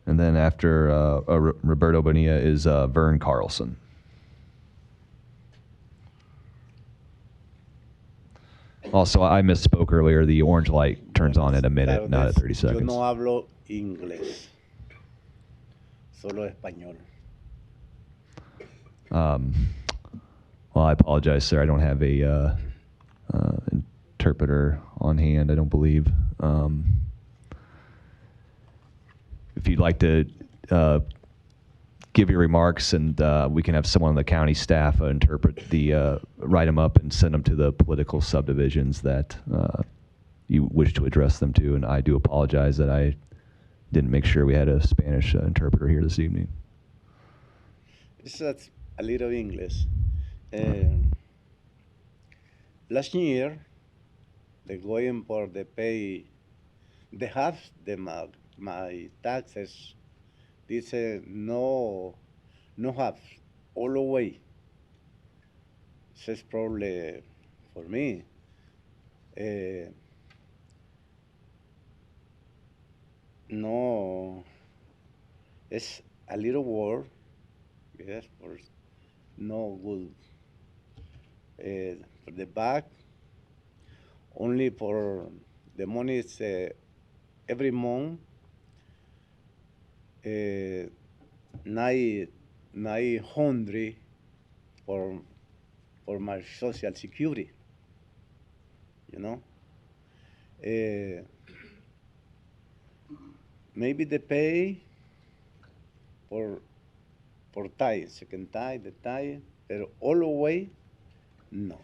And then after Roberto Bonilla is Vern Carlson. Also, I misspoke earlier. The orange light turns on in a minute, not at 30 seconds. Yo no hablo inglés, solo español. Well, I apologize, sir. I don't have a interpreter on hand, I don't believe. you'd like to give your remarks, and we can have someone on the county staff write them up and send them to the political subdivisions that you wish to address them to. And I do apologize that I didn't make sure we had a Spanish interpreter here this evening. It's a little English. Last year, the going for the pay, the half the my taxes. This no have all the way. This is probably for me. No, it's a little war. Yes, for no good. For the back, only for the money is every month. 900 for my social security, you know. Maybe the pay for tie, second tie, the tie, but all the way, no.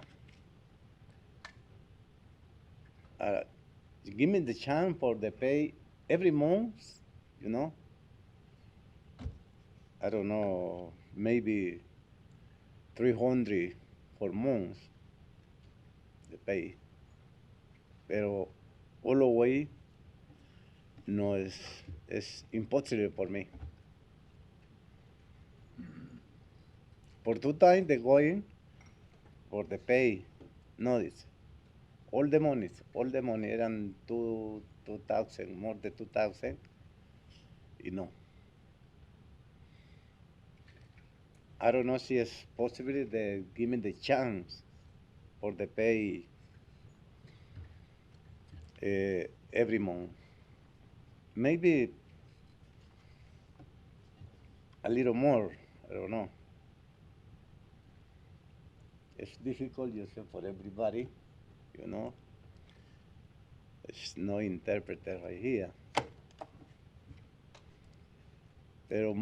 Give me the chance for the pay every month, you know. I don't know, maybe 300 for months, the pay. Pero all the way, no, es impossible for me. For 2 times the going, for the pay, no, this. All the money eran 2,000, more than 2,000, you know. I don't know if it's possible to give me the chance for the pay every month. Maybe a little more, I don't know. It's difficult, you say, for everybody, you know. There's no interpreter right here. Pero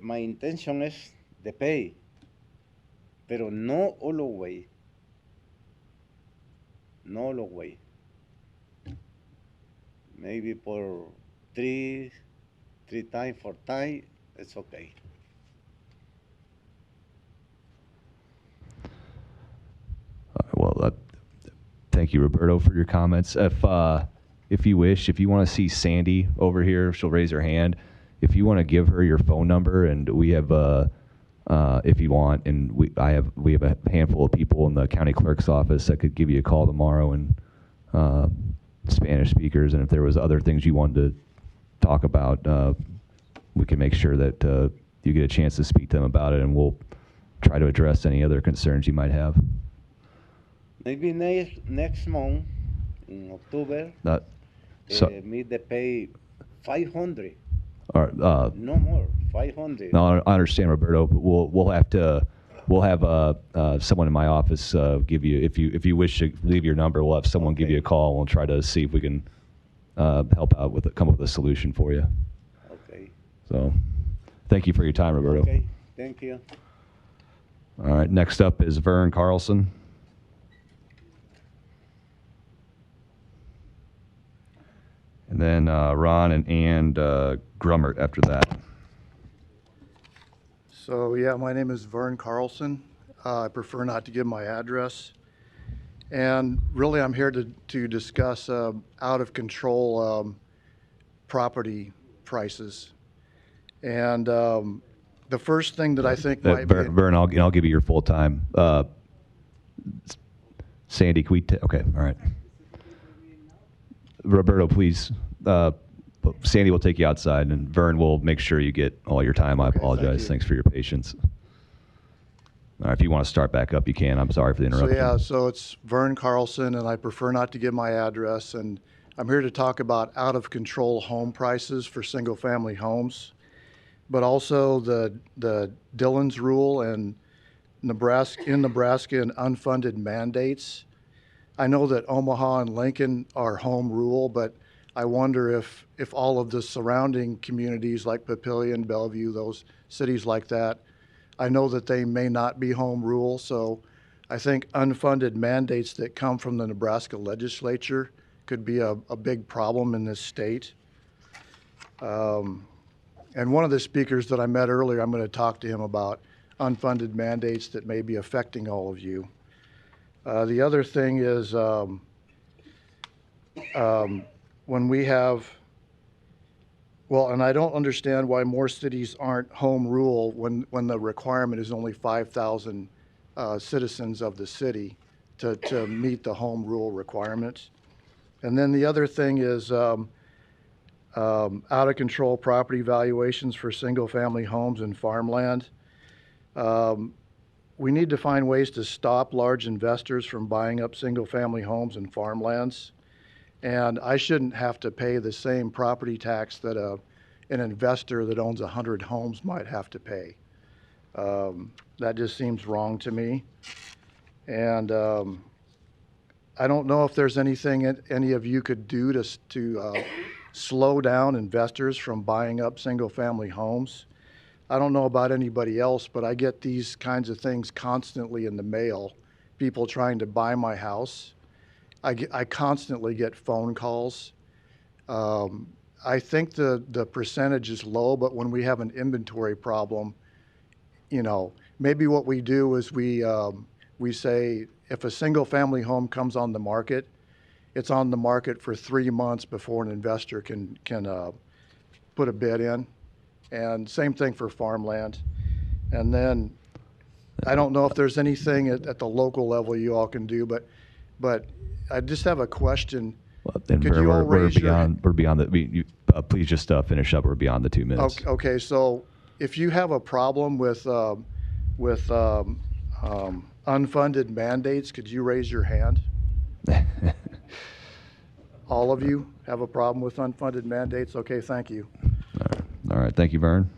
my intention is the pay, pero no all the way. No all the way. Maybe for three times, 4 times, it's okay. Well, thank you, Roberto, for your comments. If you wish, if you want to see Sandy over here, she'll raise her hand. If you want to give her your phone number, and we have, if you want, and we have a handful of people in the county clerk's office that could give you a call tomorrow, and Spanish speakers. And if there was other things you wanted to talk about, we can make sure that you get a chance to speak to them about it, and we'll try to address any other concerns you might have. Maybe next month, in October, me they pay 500. No more, 500. No, I understand, Roberto. But we'll have someone in my office give you, if you wish to leave your number, we'll have someone give you a call, and we'll try to see if we can help out with come up with a solution for you. Okay. So, thank you for your time, Roberto. Okay, thank you. All right, next up is Vern Carlson. And then Ron and Ann Grummert after that. So yeah, my name is Vern Carlson. I prefer not to give my address. And really I'm here to discuss out of control property prices. And the first thing that I think might Vern, I'll give you your full time. Sandy, can we okay, all right. Roberto, please. Sandy will take you outside, and Vern will make sure you get all your time. I apologize. Thanks for your patience. All right, if you want to start back up, you can. I'm sorry for the interruption. So yeah, so it's Vern Carlson, and I prefer not to give my address. And I'm here to talk about out of control home prices for single family homes, but also the Dillon's rule and Nebraska and unfunded mandates. I know that Omaha and Lincoln are home rule, but I wonder if all of the surrounding communities like Papillion, Bellevue, those cities like that, I know that they may not be home rule, so I think unfunded mandates that come from the Nebraska legislature could be a big problem in this state. And one of the speakers that I met earlier, I'm going to talk to him about unfunded mandates that may be affecting all of you. The other thing is when we have, well, and I don't understand why more cities aren't home rule when the requirement is only 5,000 citizens of the city to meet the home rule requirements. And then the other thing is out of control property valuations for single family homes and farmland. We need to find ways to stop large investors from buying up single family homes and farmlands. And I shouldn't have to pay the same property tax that an investor that owns 100 homes might have to pay. That just seems wrong to me. And I don't know if there's anything any of you could do to slow down investors from buying up single-family homes. I don't know about anybody else, but I get these kinds of things constantly in the mail, people trying to buy my house. I constantly get phone calls. I think the percentage is low, but when we have an inventory problem, you know, maybe what we do is we say if a single family home comes on the market, it's on the market for 3 months before an investor can put a bid in. And same thing for farmland. And then I don't know if there's anything at the local level you all can do, but I just have a question. Well, then Could you all we're raise your- beyond the. Please just finish up. We're beyond the 2 minutes. Okay, so if you have a problem with unfunded mandates, could you raise your hand? All of you have a problem with unfunded mandates? Okay, thank you. All right. Thank you, Vern.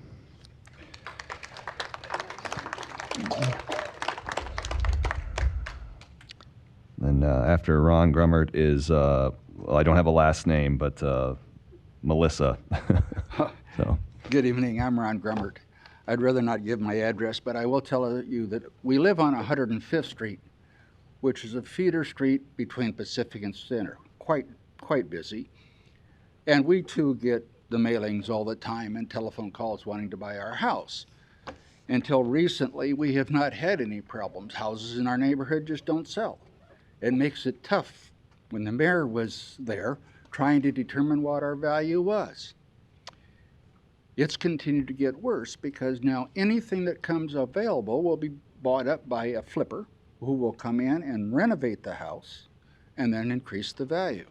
And after Ron Grummert is, well, I don't have a last name, but Melissa. So. Good evening. I'm Ron Grummert. I'd rather not give my address, but I will tell you that we live on 105th Street, which is a feeder street between Pacific and Center. Quite busy. And we too get the mailings all the time and telephone calls wanting to buy our house. Until recently, we have not had any problems. Houses in our neighborhood just don't sell. It makes it tough when the mayor was there trying to determine what our value was. It's continued to get worse because now anything that comes available will be bought up by a flipper who will come in and renovate the house and then increase the value.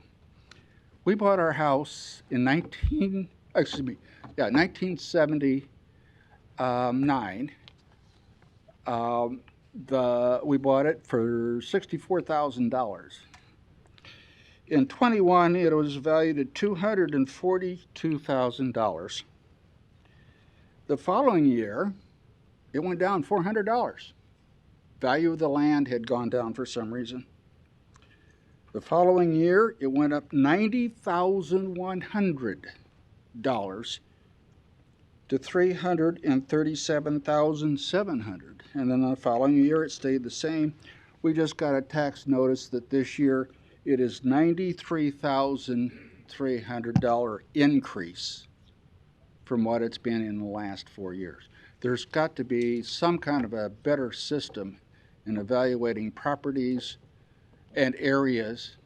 We bought our house in 1979. We bought it for $64,000. In 21, it was valued at $242,000. The following year, it went down $400. Value of the land had gone down for some reason. The following year, it went up $90,100 to $337,700. And then the following year, it stayed the same. We just got a tax notice that this year it is $93,300 increase from what it's been in the last 4 years. There's got to be some kind of a better system in evaluating properties and areas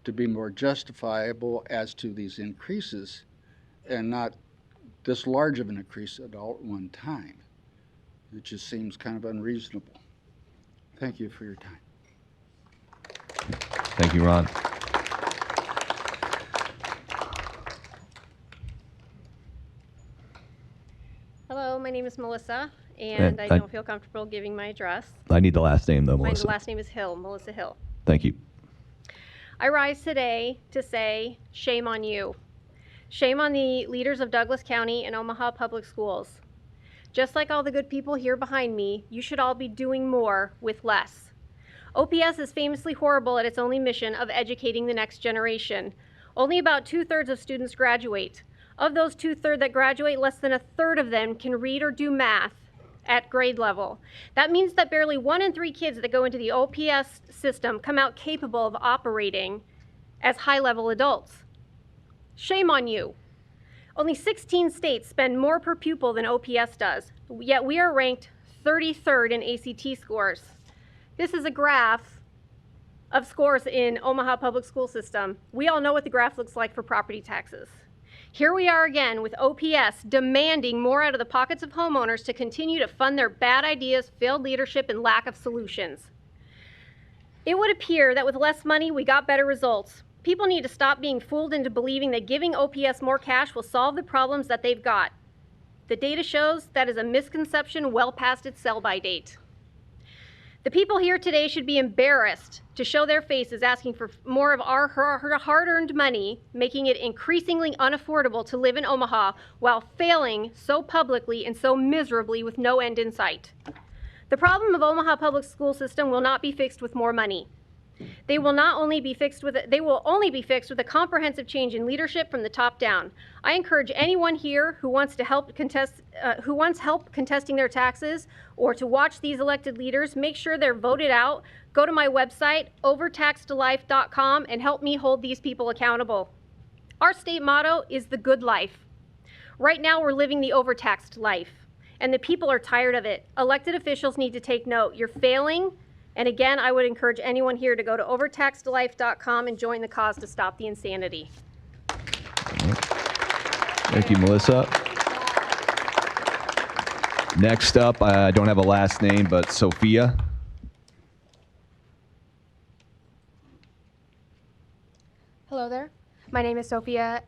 to be more justifiable as to these increases and not this large of an increase at all at one time. It just seems kind of unreasonable. Thank you for your time. Thank you, Ron. Hello, my name is Melissa, and I don't feel comfortable giving my address. I need the last name, though, My Melissa. last name is Hill, Melissa Hill. Thank you. I rise today to say, shame on you. Shame on the leaders of Douglas County and Omaha Public Schools. Just like all the good people here behind me, you should all be doing more with less. OPS is famously horrible at its only mission of educating the next generation. Only about 2/3 of students graduate. Of those 2/3 that graduate, less than 1/3 of them can read or do math at grade level. That means that barely 1 in 3 kids that go into the OPS system come out capable of operating as high-level adults. Shame on you. Only 16 states spend more per pupil than OPS does, yet we are ranked 33rd in ACT scores. This is a graph of scores in Omaha Public School System. We all know what the graph looks like for property taxes. Here we are again with OPS demanding more out of the pockets of homeowners to continue to fund their bad ideas, failed leadership, and lack of solutions. It would appear that with less money, we got better results. People need to stop being fooled into believing that giving OPS more cash will solve the problems that they've got. The data shows that is a misconception well past its sell-by date. The people here today should be embarrassed to show their faces asking for more of our hard-earned money, making it increasingly unaffordable to live in Omaha while failing so publicly and so miserably with no end in sight. The problem of Omaha Public School System will not be fixed with more money. They will only be fixed with a comprehensive change in leadership from the top down. I encourage anyone here who wants help contesting their taxes or to watch these elected leaders make sure they're voted out. Go to my website, overtaxedlife.com, and help me hold these people accountable. Our state motto is the good life. Right now, we're living the overtaxed life, and the people are tired of it. Elected officials need to take note. You're failing. And again, I would encourage anyone here to go to overtaxedlife.com and join the cause to stop the insanity. Thank you, Melissa. Next up, I don't have a last name, but Sophia. Hello there. My name is Sophia.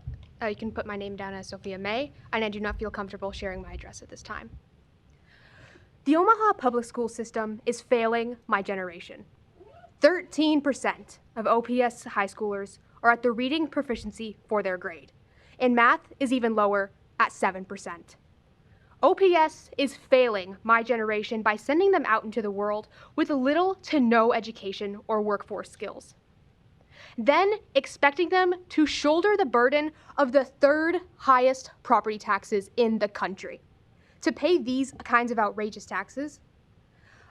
You can put my name down as Sophia May, and I do not feel comfortable sharing my address at this time. The Omaha public school system is failing my generation. 13% of OPS high schoolers are at the reading proficiency for their grade, and math is even lower at 7%. OPS is failing my generation by sending them out into the world with little to no education or workforce skills. Then expecting them to shoulder the burden of the 3rd highest property taxes in the country. To pay these kinds of outrageous taxes.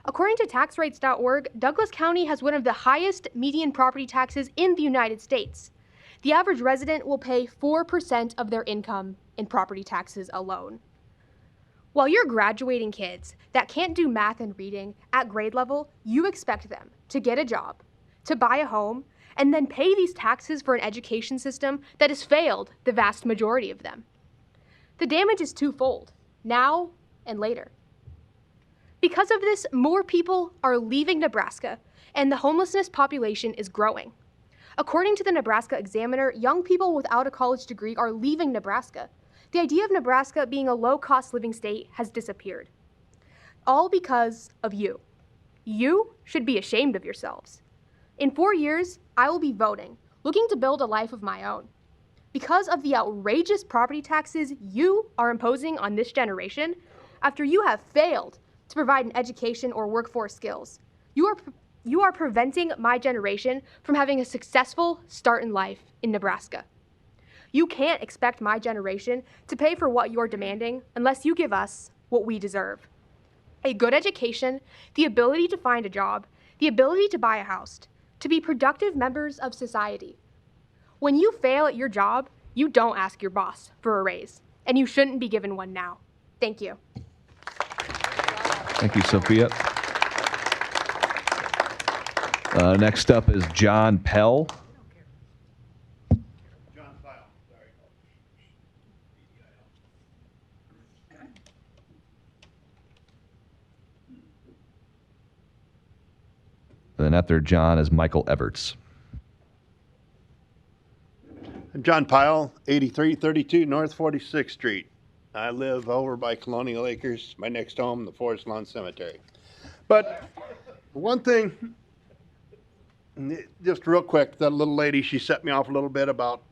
According to taxrates.org, Douglas County has one of the highest median property taxes in the United States. The average resident will pay 4% of their income in property taxes alone. While you're graduating kids that can't do math and reading at grade level, you expect them to get a job, to buy a home, and then pay these taxes for an education system that has failed the vast majority of them. The damage is twofold. Now and later. Because of this, more people are leaving Nebraska, and the homelessness population is growing. According to the Nebraska Examiner, young people without a college degree are leaving Nebraska. The idea of Nebraska being a low-cost living state has disappeared. All because of you. You should be ashamed of yourselves. In 4 years, I will be voting, looking to build a life of my own. Because of the outrageous property taxes you are imposing on this generation, after you have failed to provide an education or workforce skills, you are preventing my generation from having a successful start in life in Nebraska. You can't expect my generation to pay for what you're demanding unless you give us what we deserve. A good education, the ability to find a job, the ability to buy a house, to be productive members of society. When you fail at your job, you don't ask your boss for a raise, and you shouldn't be given one now. Thank you. Thank you, Sophia. Next up is John Pell. Then after John is Michael Everts. I'm John Pyle, 8332 North 46th Street. I live over by Colonial Acres, my next home, the Forest Lawn Cemetery. But one thing, just real quick, that little lady, she set me off a little bit about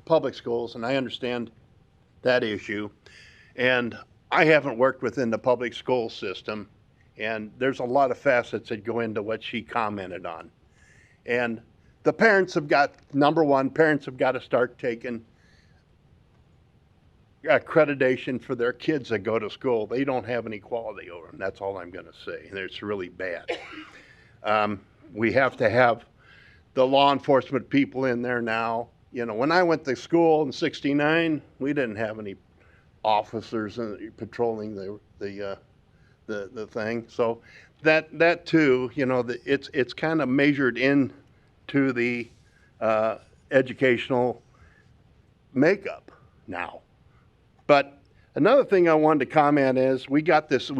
public schools, and I understand that issue. And I haven't worked within the public school system, and there's a lot of facets that go into what she commented on. And the parents have got, number one, parents have got to start taking accreditation for their kids that go to school. They don't have any quality over them. That's all I'm going to say. And it's really bad. We have to have the law enforcement people in there now. You know, when I went to school in '69, we didn't have any officers patrolling the thing. So that too, you know, it's kind of measured into the educational makeup now. But another thing I wanted to comment is we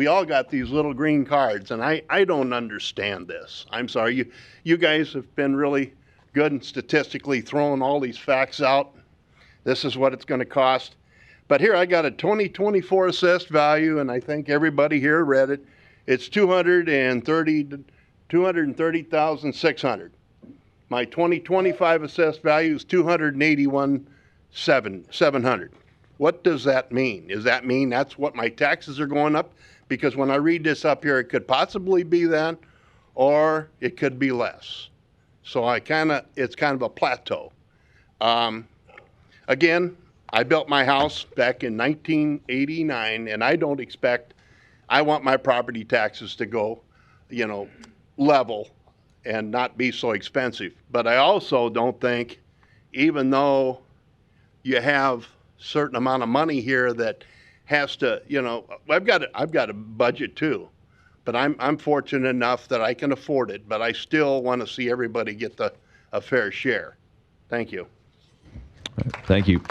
all got these little green cards, and I don't understand this. I'm sorry, you guys have been really good and statistically throwing all these facts out. This is what it's going to cost. But here I got a 2024 assessed value, and I think everybody here read it. It's $230,600. My 2025 assessed value is $281,700. What does that mean? Does that mean that's what my taxes are going up? Because when I read this up here, it could possibly be that, or it could be less. So it's kind of a plateau. Again, I built my house back in 1989, and I want my property taxes to go, you know, level and not be so expensive. But I also don't think, even though you have certain amount of money here that has to, you know, I've got a budget too, but I'm fortunate enough that I can afford it, but I still want to see everybody get a fair share. Thank you. Thank you.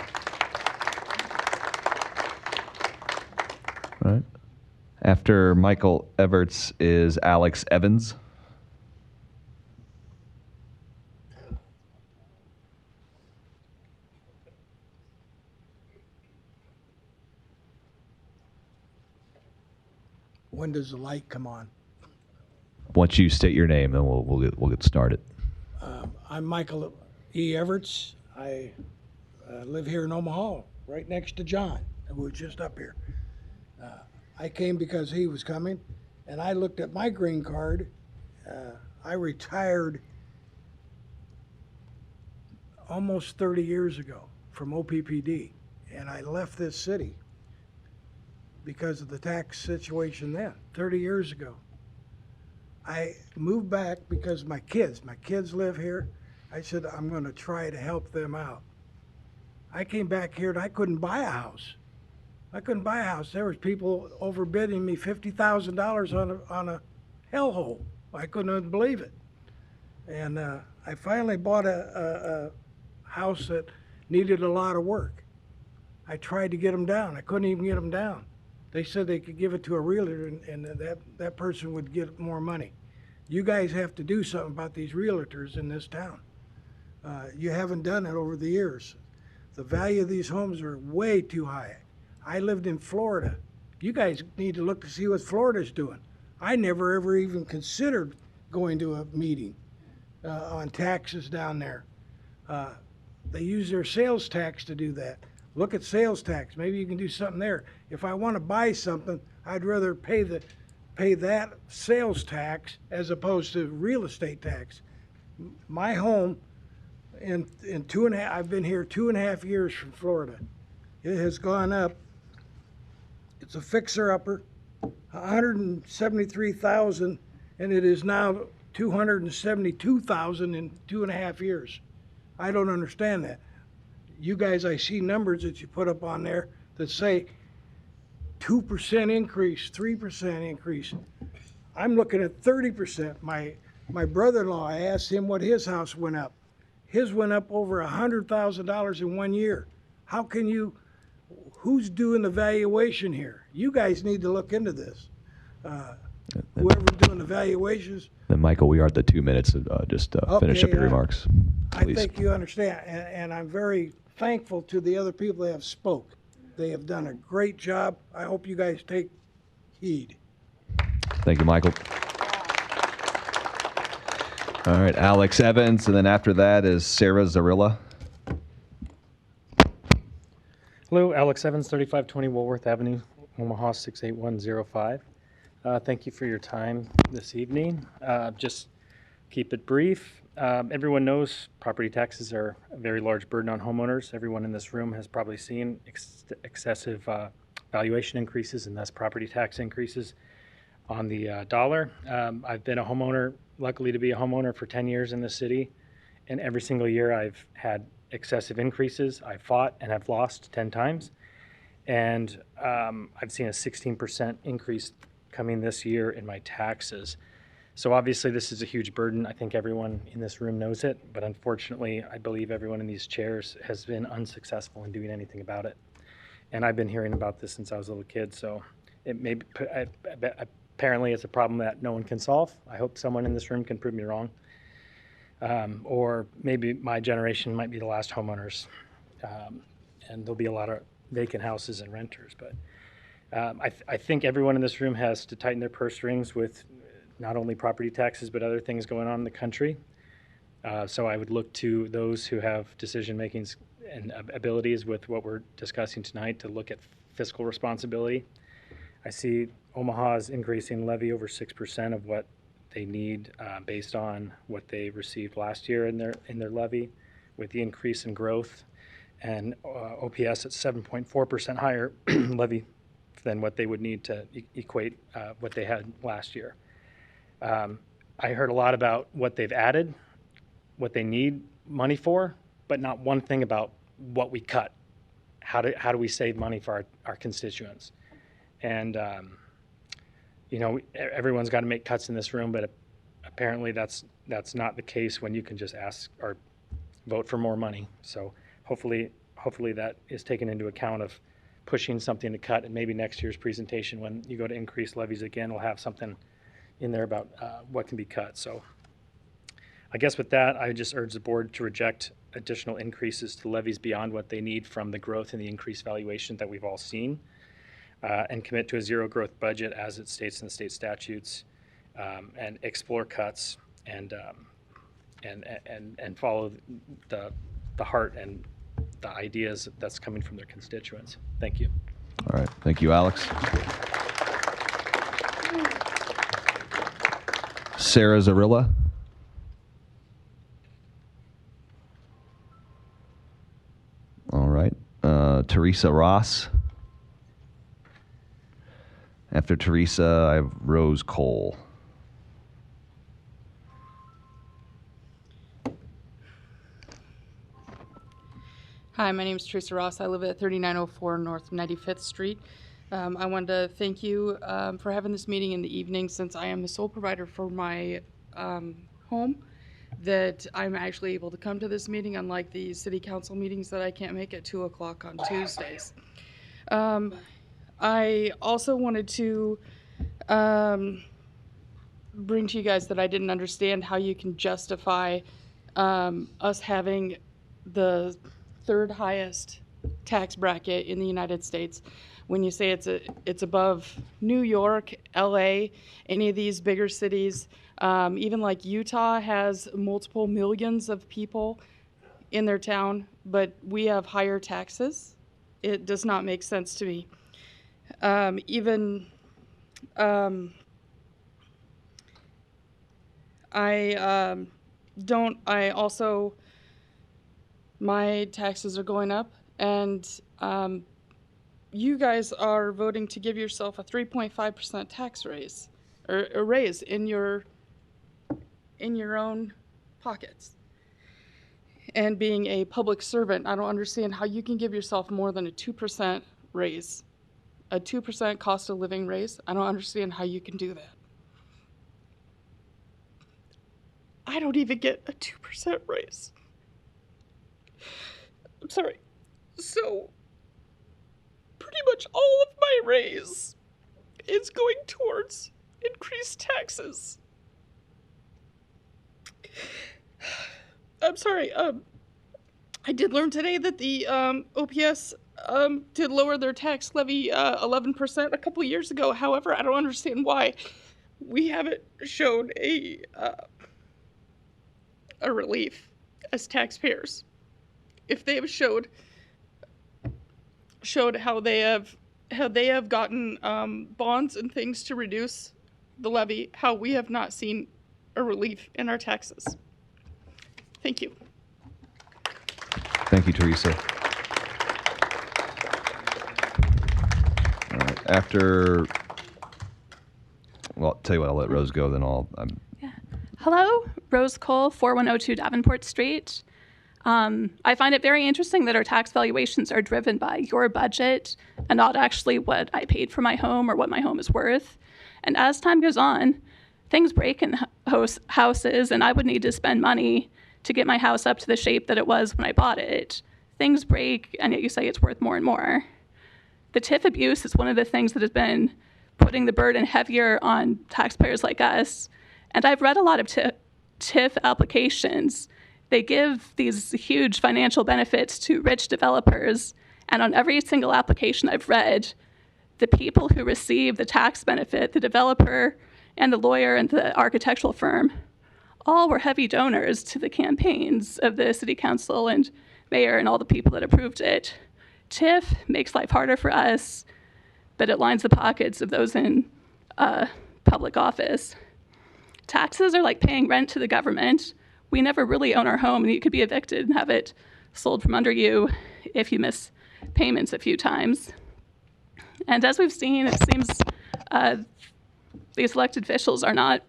All right. After Michael Everts is Alex Evans. When does the light come on? Once you state your name, then we'll get started. I'm Michael E. Everts. I live here in Omaha, right next to John, who was just up here. I came because he was coming, and I looked at my green card. I retired almost 30 years ago from OPPD, and I left this city because of the tax situation then, 30 years ago. I moved back because my kids live here. I said, I'm going to try to help them out. I came back here and I couldn't buy a house. There was people overbidding me $50,000 on a hellhole. I couldn't even believe it. And I finally bought a house that needed a lot of work. I tried to get them down. I couldn't even get them down. They said they could give it to a realtor and that person would get more money. You guys have to do something about these realtors in this town. You haven't done it over the years. The value of these homes are way too high. I lived in Florida. You guys need to look to see what Florida's doing. I never ever even considered going to a meeting on taxes down there. They use their sales tax to do that. Look at sales tax. Maybe you can do something there. If I want to buy something, I'd rather pay that sales tax as opposed to real estate tax. My home, in 2.5, I've been here 2.5 years from Florida. It has gone up. It's a fixer-upper, $173,000, and it is now $272,000 in 2.5 years. I don't understand that. You guys, I see numbers that you put up on there that say 2% increase, 3% increase. I'm looking at 30%. My brother-in-law, I asked him what his house went up. His went up over $100,000 in 1 year. How can you, who's doing the valuation here? You guys need to look into this. Whoever's doing the valuations. Then Michael, we are at the 2 minutes. Just finish up your remarks, please. I think you understand, and I'm very thankful to the other people that have spoke. They have done a great job. I hope you guys take heed. Thank you, Michael. All right, Alex Evans, and then after that is Sarah Zarilla. Hello, Alex Evans, 3520 Woolworth Avenue, Omaha 68105. Thank you for your time this evening. Just keep it brief. Everyone knows property taxes are a very large burden on homeowners. Everyone in this room has probably seen excessive valuation increases and thus property tax increases on the dollar. I've been a homeowner, luckily to be a homeowner for 10 years in the city, and every single year I've had excessive increases. I've fought and have lost 10 times, and I've seen a 16% increase coming this year in my taxes. So obviously this is a huge burden. I think everyone in this room knows it, but unfortunately I believe everyone in these chairs has been unsuccessful in doing anything about it. And I've been hearing about this since I was a little kid, so it may be, apparently it's a problem that no one can solve. I hope someone in this room can prove me wrong. Or maybe my generation might be the last homeowners, and there'll be a lot of vacant houses and renters. But I think everyone in this room has to tighten their purse strings with not only property taxes, but other things going on in the country. So I would look to those who have decision-making and abilities with what we're discussing tonight to look at fiscal responsibility. I see Omaha's increasing levy over 6% of what they need based on what they received last year in their levy, with the increase in growth, and OPS at 7.4% higher levy than what they would need to equate what they had last year. I heard a lot about what they've added, what they need money for, but not one thing about what we cut. How do we save money for our constituents? And you know, everyone's got to make cuts in this room, but apparently that's not the case when you can just ask or vote for more money. So hopefully that is taken into account of pushing something to cut, and maybe next year's presentation when you go to increase levies again, we'll have something in there about what can be cut. So I guess with that, I just urge the board to reject additional increases to levies beyond what they need from the growth and the increased valuation that we've all seen, and commit to a zero growth budget as it states in the state statutes, and explore cuts and follow the heart and the ideas that's coming from their constituents. Thank you. All right. Thank you, Alex. Sarah Zarilla. All right. Teresa Ross. After Teresa, I have Rose Cole. Hi, my name is Teresa Ross. I live at 3904 North 95th Street. I wanted to thank you for having this meeting in the evening, since I am the sole provider for my home, that I'm actually able to come to this meeting, unlike the city council meetings that I can't make at 2 o'clock on Tuesdays. I also wanted to bring to you guys that I didn't understand how you can justify us having the third highest tax bracket in the United States when you say it's above New York, LA, any of these bigger cities. Even like Utah has multiple millions of people in their town, but we have higher taxes. It does not make sense to me. My taxes are going up, and you guys are voting to give yourself a 3.5% tax raise, or a raise in your own pockets. And being a public servant, I don't understand how you can give yourself more than a 2% raise, a 2% cost of living raise. I don't understand how you can do that. I don't even get a 2% raise. I'm sorry. So, pretty much all of my raise is going towards increased taxes. I'm sorry. I did learn today that the OPS did lower their tax levy 11% a couple years ago. However, I don't understand why we haven't showed a relief as taxpayers. If they have showed how they have gotten bonds and things to reduce the levy, how we have not seen a relief in our taxes. Thank you. Thank you, Teresa. All right. Well, I'll tell you what, I'll let Rose go, then Hello, Rose Cole, 4102 Davenport Street. I find it very interesting that our tax valuations are driven by your budget and not actually what I paid for my home or what my home is worth. And as time goes on, things break in houses, and I would need to spend money to get my house up to the shape that it was when I bought it. Things break, and yet you say it's worth more and more. The TIF abuse is one of the things that has been putting the burden heavier on taxpayers like us. And I've read a lot of TIF applications. They give these huge financial benefits to rich developers. And on every single application I've read, the people who receive the tax benefit, the developer and the lawyer and the architectural firm, all were heavy donors to the campaigns of the city council and mayor and all the people that approved it. TIF makes life harder for us, but it lines the pockets of those in public office. Taxes are like paying rent to the government. We never really own our home, and you could be evicted and have it sold from under you if you miss payments a few times. And as we've seen, it seems these elected officials are not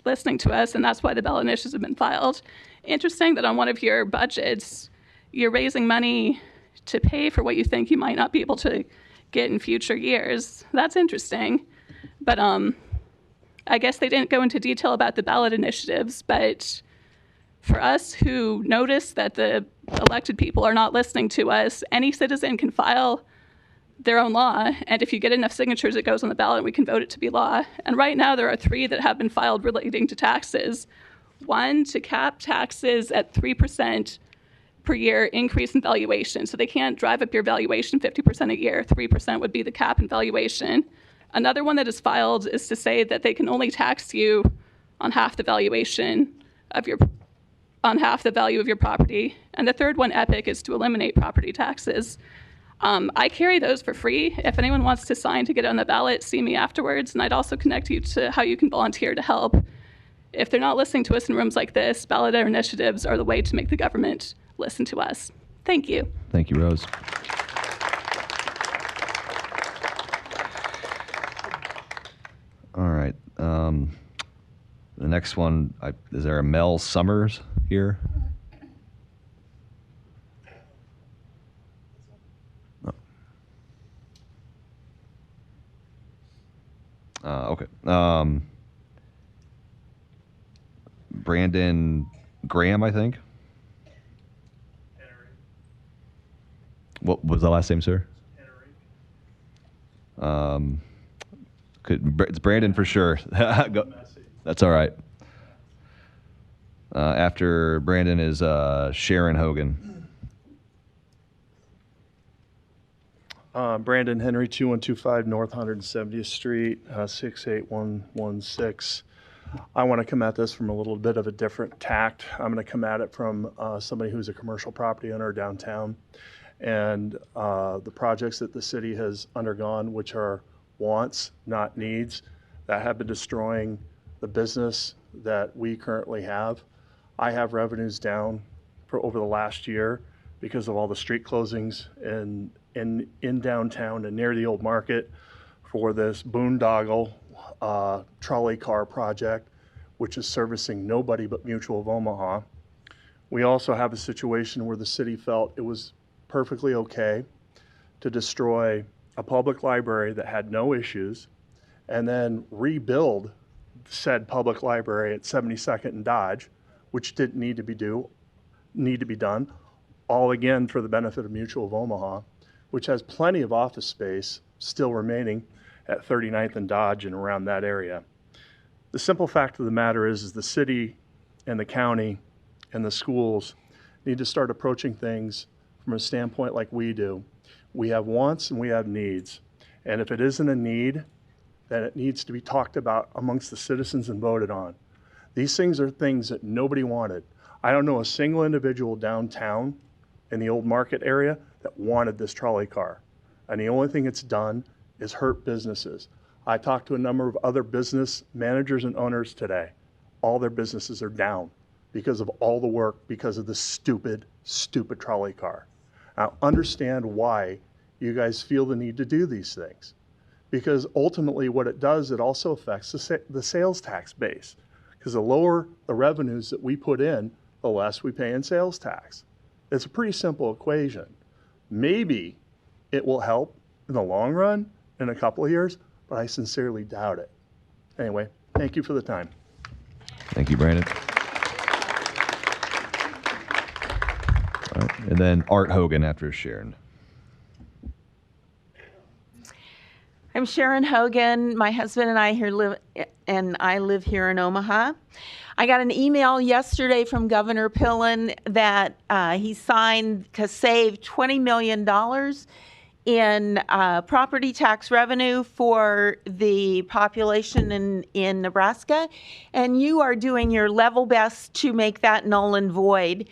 listening to us, and that's why the ballot initiatives have been filed. Interesting that on one of your budgets, you're raising money to pay for what you think you might not be able to get in future years. That's interesting. But I guess they didn't go into detail about the ballot initiatives, but for us who notice that the elected people are not listening to us, any citizen can file their own law, and if you get enough signatures, it goes on the ballot and we can vote it to be law. And right now there are 3 that have been filed relating to taxes. 1, to cap taxes at 3% per year increase in valuation. So they can't drive up your valuation 50% a year. 3% would be the cap in valuation. Another one that is filed is to say that they can only tax you on half the valuation of your value of your property. And the third one, epic, is to eliminate property taxes. I carry those for free. If anyone wants to sign to get on the ballot, see me afterwards, and I'd also connect you to how you can volunteer to help. If they're not listening to us in rooms like this, ballot initiatives are the way to make the government listen to us. Thank you. Thank you, Rose. All right. The next one, is there a Mel Summers here? Okay. Brandon Graham, I think. What was the last name, sir? It's Brandon for sure. That's all right. After Brandon is Sharon Hogan. Brandon Henry, 2125 North 170th Street, 68116. I want to come at this from a little bit of a different tact. I'm going to come at it from somebody who's a commercial property owner downtown, and the projects that the city has undergone, which are wants, not needs, that have been destroying the business that we currently have. I have revenues down for over the last year because of all the street closings in downtown and near the old market for this boondoggle trolley car project, which is servicing nobody but Mutual of Omaha. We also have a situation where the city felt it was perfectly okay to destroy a public library that had no issues and then rebuild said public library at 72nd and Dodge, which didn't need to be done, all again for the benefit of Mutual of Omaha, which has plenty of office space still remaining at 39th and Dodge and around that area. The simple fact of the matter is the city and the county and the schools need to start approaching things from a standpoint like we do. We have wants and we have needs. And if it isn't a need, then it needs to be talked about amongst the citizens and voted on. These things are things that nobody wanted. I don't know a single individual downtown in the old market area that wanted this trolley car. And the only thing it's done is hurt businesses. I talked to a number of other business managers and owners today. All their businesses are down because of all the work, because of the stupid trolley car. I understand why you guys feel the need to do these things, because ultimately what it does, it also affects the sales tax base, because the lower the revenues that we put in, the less we pay in sales tax. It's a pretty simple equation. Maybe it will help in the long run in a couple of years, but I sincerely doubt it. Anyway, thank you for the time. Thank you, Brandon. All right, and then Art Hogan after Sharon. I'm Sharon Hogan. My husband and I live here in Omaha. I got an email yesterday from Governor Pillen that he signed to save $20 million in property tax revenue for the population in Nebraska, and you are doing your level best to make that null and void.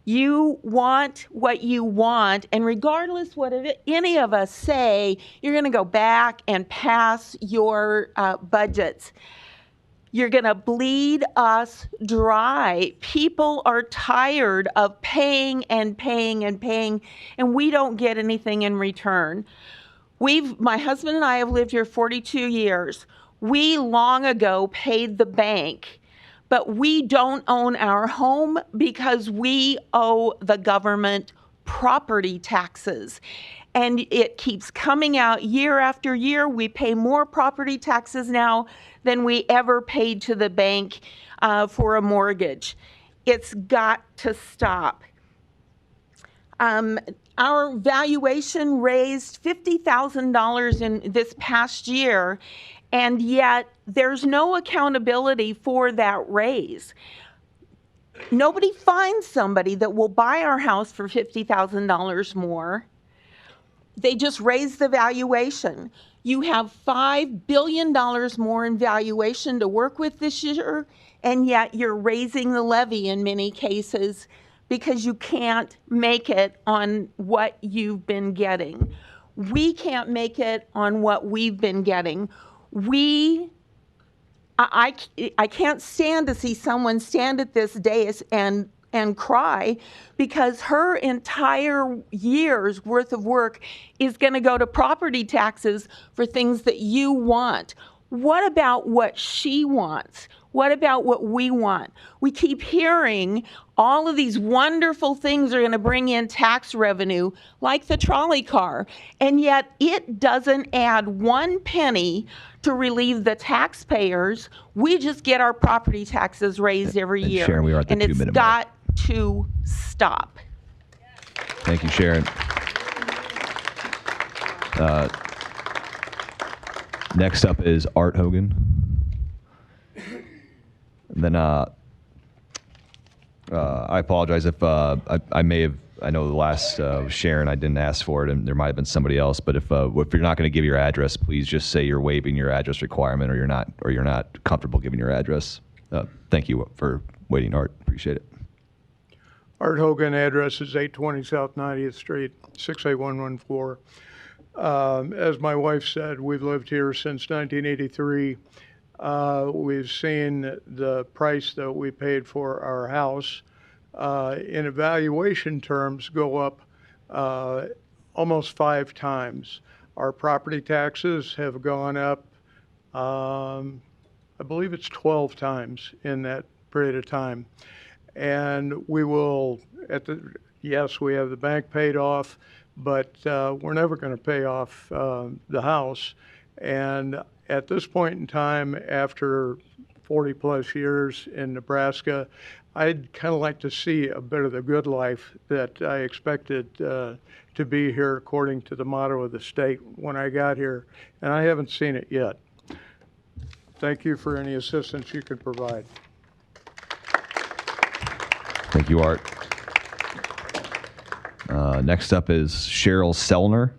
You want what you want, and regardless what any of us say, you're going to go back and pass your budgets. You're going to bleed us dry. People are tired of paying and paying and paying, and we don't get anything in return. My husband and I have lived here 42 years. We long ago paid the bank, but we don't own our home because we owe the government property taxes. And it keeps coming out year after year. We pay more property taxes now than we ever paid to the bank for a mortgage. It's got to stop. Our valuation raised $50,000 in this past year, and yet there's no accountability for that raise. Nobody finds somebody that will buy our house for $50,000 more. They just raise the valuation. You have $5 billion more in valuation to work with this year, and yet you're raising the levy in many cases because you can't make it on what you've been getting. We can't make it on what we've been getting. I can't stand to see someone stand at this dais and cry because her entire year's worth of work is going to go to property taxes for things that you want. What about what she wants? What about what we want? We keep hearing all of these wonderful things are going to bring in tax revenue, like the trolley car, and yet it doesn't add 1 penny to relieve the taxpayers. We just get our property taxes raised every year. Sharon, we are at the 2-minute mark. Got to stop. Thank you, Sharon. Next up is Art Hogan. And then I apologize if I may have. I know the last Sharon, I didn't ask for it, and there might have been somebody else. But if you're not going to give your address, please just say you're waiving your address requirement, or you're not comfortable giving your address. Thank you for waiting, Art. Appreciate it. Art Hogan, address is 820 South 90th Street, 68114. As my wife said, we've lived here since 1983. We've seen the price that we paid for our house in evaluation terms go up almost 5 times. Our property taxes have gone up, I believe it's 12 times in that period of time. And we will, yes, we have the bank paid off, but we're never going to pay off the house. And at this point in time, after 40 plus years in Nebraska, I'd kind of like to see a bit of the good life that I expected to be here according to the motto of the state when I got here, and I haven't seen it yet. Thank you for any assistance you could provide. Thank you, Art. Next up is Cheryl Sellner.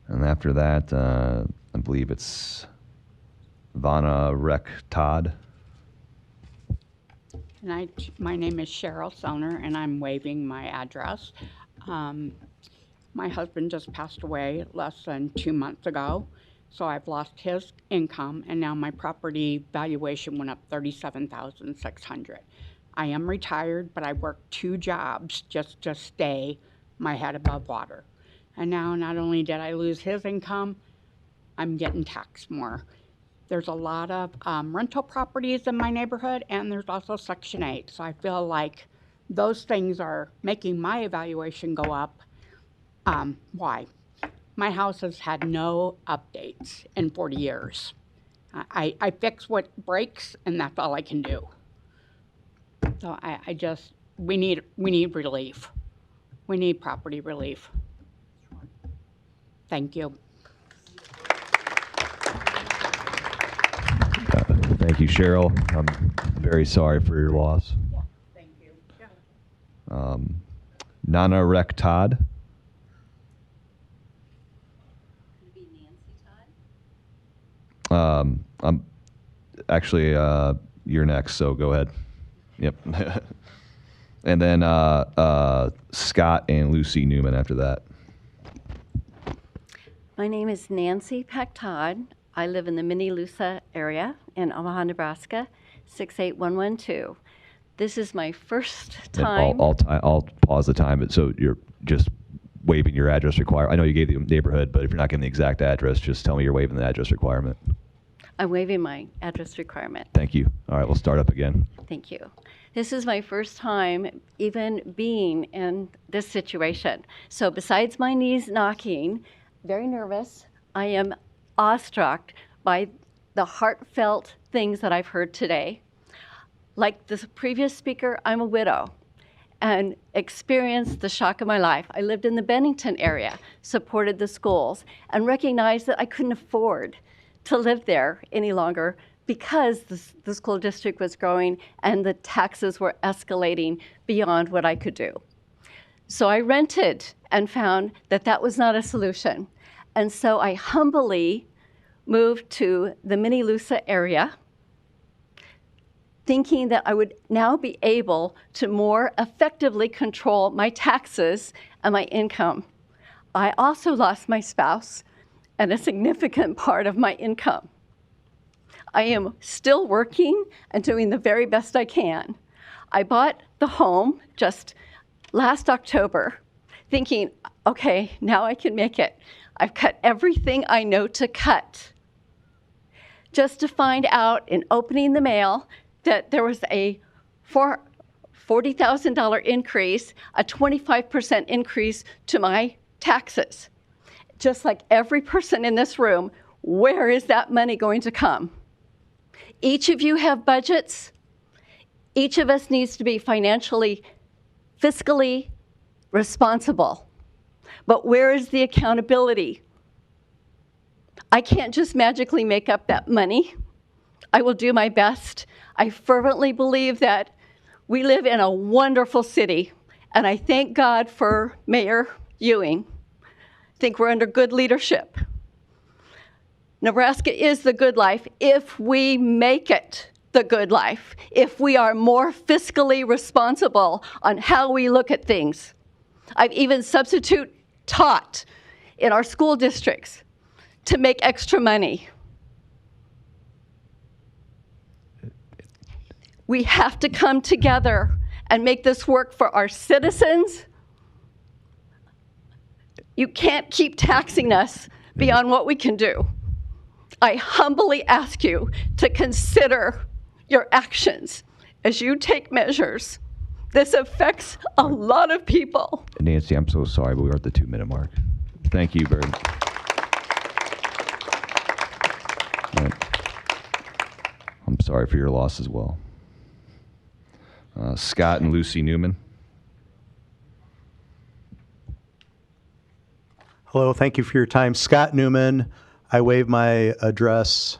And after that, I believe it's Vanna Reck Todd. And my name is Cheryl Sellner, and I'm waiving my address. My husband just passed away less than 2 months ago, So I've lost his income, and now my property valuation went up $37,600. I am retired, but I worked 2 jobs just to stay my head above water. And now not only did I lose his income, I'm getting taxed more. There's a lot of rental properties in my neighborhood, and there's also Section 8. So I feel like those things are making my evaluation go up. Why? My house has had no updates in 40 years. I fix what breaks, and that's all I can do. So we need relief. We need property relief. Thank you. Thank you, Cheryl. I'm very sorry for your loss. Yeah, thank you. Yeah. Nana Rec Todd. I'm actually, you're next, so go ahead. Yep. And then Scott and Lucy Newman after that. My name is Nancy Peck-Todd. I live in the Mini-Lusa area in Omaha, Nebraska, 68112. This is my first time. I'll pause the time. So you're just waiving your address requirement. I know you gave the neighborhood, but if you're not giving the exact address, just tell me you're waiving the address requirement. I'm waiving my address requirement. Thank you. All right, we'll start up again. Thank you. This is my first time even being in this situation. So besides my knees knocking, very nervous, I am awestruck by the heartfelt things that I've heard today. Like the previous speaker, I'm a widow and experienced the shock of my life. I lived in the Bennington area, supported the schools, and recognized that I couldn't afford to live there any longer because the school district was growing and the taxes were escalating beyond what I could do. So I rented and found that that was not a solution. And so I humbly moved to the Mini-Lusa area, thinking that I would now be able to more effectively control my taxes and my income. I also lost my spouse and a significant part of my income. I am still working and doing the very best I can. I bought the home just last October, thinking, okay, now I can make it. I've cut everything I know to cut. Just to find out in opening the mail that there was a $40,000 increase, a 25% increase to my taxes. Just like every person in this room, where is that money going to come? Each of you have budgets. Each of us needs to be financially, fiscally responsible. But where is the accountability? I can't just magically make up that money. I will do my best. I fervently believe that we live in a wonderful city, and I thank God for Mayor Ewing. I think we're under good leadership. Nebraska is the good life if we make it the good life, if we are more fiscally responsible on how we look at things. I've even substitute taught in our school districts to make extra money. We have to come together and make this work for our citizens. You can't keep taxing us beyond what we can do. I humbly ask you to consider your actions as you take measures. This affects a lot of people. Nancy, I'm so sorry, but we are at the 2-minute mark. Thank you very much. I'm sorry for your loss as well. Scott and Lucy Newman. Hello, thank you for your time. Scott Newman. I waive my address.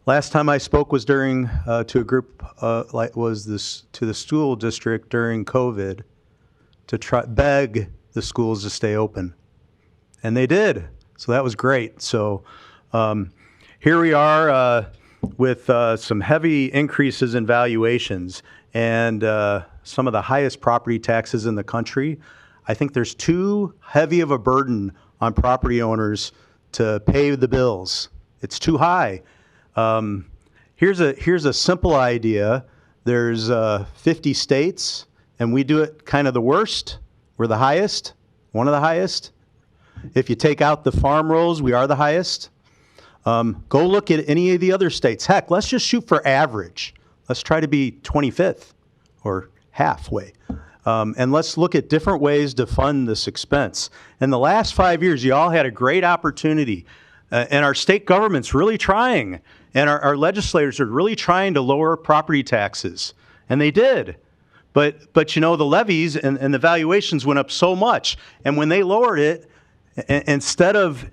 Last time I spoke was during to a group to the school district during COVID to beg the schools to stay open, and they did. So that was great. So here we are with some heavy increases in valuations and some of the highest property taxes in the country. I think there's too heavy of a burden on property owners to pay the bills. It's too high. Here's a simple idea. There's 50 states, and we do it kind of the worst. We're the highest, one of the highest. If you take out the farm rolls, we are the highest. Go look at any of the other states. Heck, let's just shoot for average. Let's try to be 25th or halfway. And let's look at different ways to fund this expense. In the last 5 years, you all had a great opportunity. And our state government's really trying. And our legislators are really trying to lower property taxes. And they did. But you know, the levies and the valuations went up so much. And when they lowered it, instead of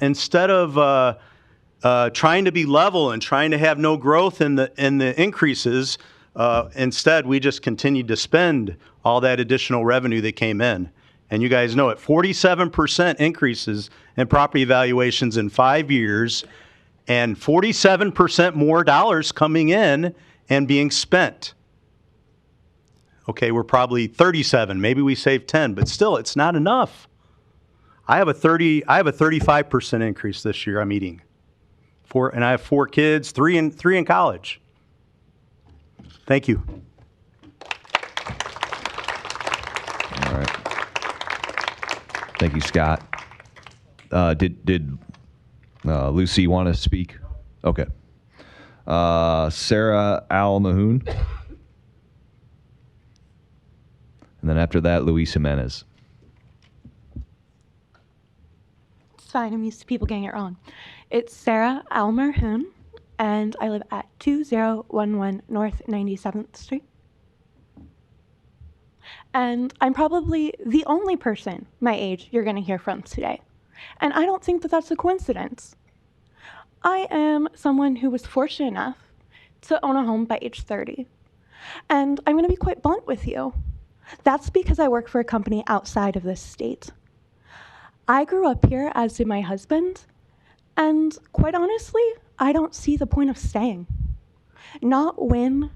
trying to be level and trying to have no growth in the increases, instead we just continued to spend all that additional revenue that came in. And you guys know it, 47% increases in property valuations in 5 years, and 47% more dollars coming in and being spent. Okay, we're probably 37, maybe we saved 10, but still, it's not enough. I have a 35% increase this year I'm eating. And I have 4 kids, three in college. Thank you. All right. Thank you, Scott. Did Lucy want to speak? Okay. Sarah Al-Mahoon. And then after that, Luis Jimenez. It's fine. I'm used to people getting it wrong. It's Sarah Al-Mahoon, and I live at 2011 North 97th Street. And I'm probably the only person my age you're going to hear from today. And I don't think that that's a coincidence. I am someone who was fortunate enough to own a home by age 30. And I'm going to be quite blunt with you. That's because I work for a company outside of this state. I grew up here, as did my husband, and quite honestly, I don't see the point of staying. Not when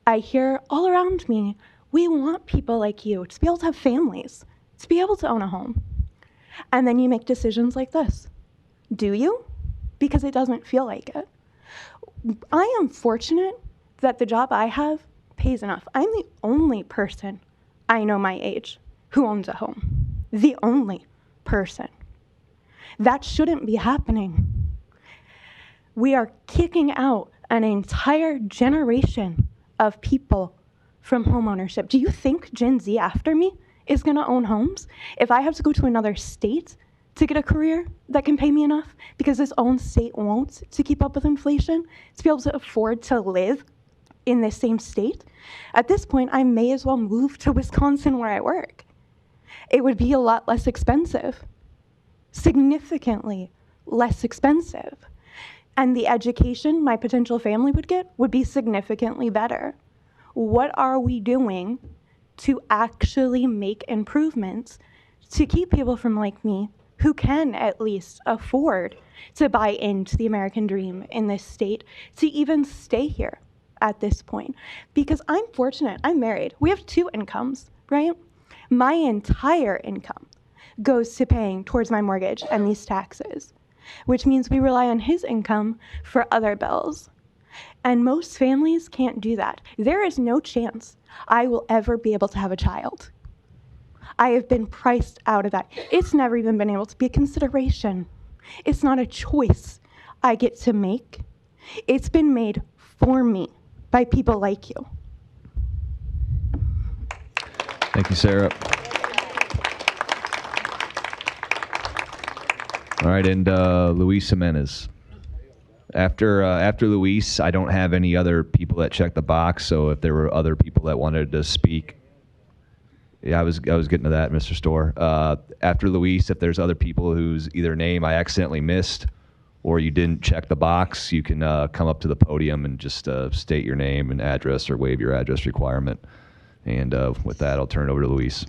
I hear all around me, we want people like you to be able to have families, to be able to own a home. And then you make decisions like this. Do you? Because it doesn't feel like it. I am fortunate that the job I have pays enough. I'm the only person I know my age who owns a home. The only person. That shouldn't be happening. We are kicking out an entire generation of people from homeownership. Do you think Gen Z after me is going to own homes? If I have to go to another state to get a career that can pay me enough because this own state won't to keep up with inflation, to be able to afford to live in this same state, at this point, I may as well move to Wisconsin where I work. It would be a lot less expensive, significantly less expensive. And the education my potential family would get would be significantly better. What are we doing to actually make improvements to keep people from like me who can at least afford to buy into the American dream in this state to even stay here at this point? Because I'm fortunate, I'm married. We have 2 incomes, right? My entire income goes to paying towards my mortgage and these taxes, which means we rely on his income for other bills. And most families can't do that. There is no chance I will ever be able to have a child. I have been priced out of that. It's never even been able to be a consideration. It's not a choice I get to make. It's been made for me by people like you. Thank you, Sarah. All right, and Luis Jimenez. After Luis, I don't have any other people that checked the box. So if there were other people that wanted to speak, yeah, I was getting to that, Mr. Storr. After Luis, if there's other people whose either name I accidentally missed or you didn't check the box, you can come up to the podium and just state your name and address or waive your address requirement. And with that, I'll turn it over to Luis.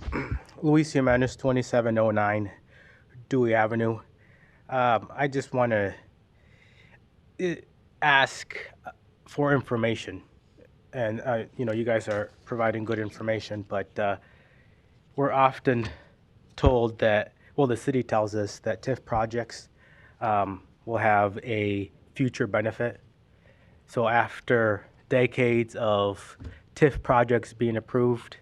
Luis Jimenez, 2709 Dewey Avenue. I just want to ask for information. And, you guys are providing good information, but we're often told that well, the city tells us that TIF projects will have a future benefit. So after decades of TIF projects being approved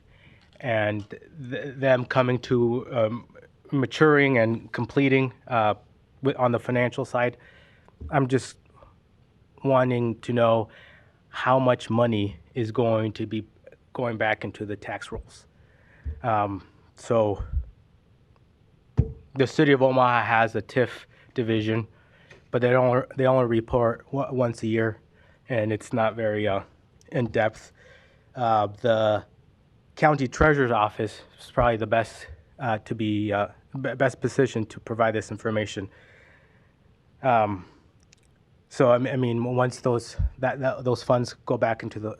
and them coming to maturing and completing on the financial side, I'm just wanting to know how much money is going to be going back into the tax rolls. So the city of Omaha has a TIF division, but they only report once a year, and it's not very in depth. The county treasurer's office is probably the best to be best positioned to provide this information. So I mean, once those funds go back into the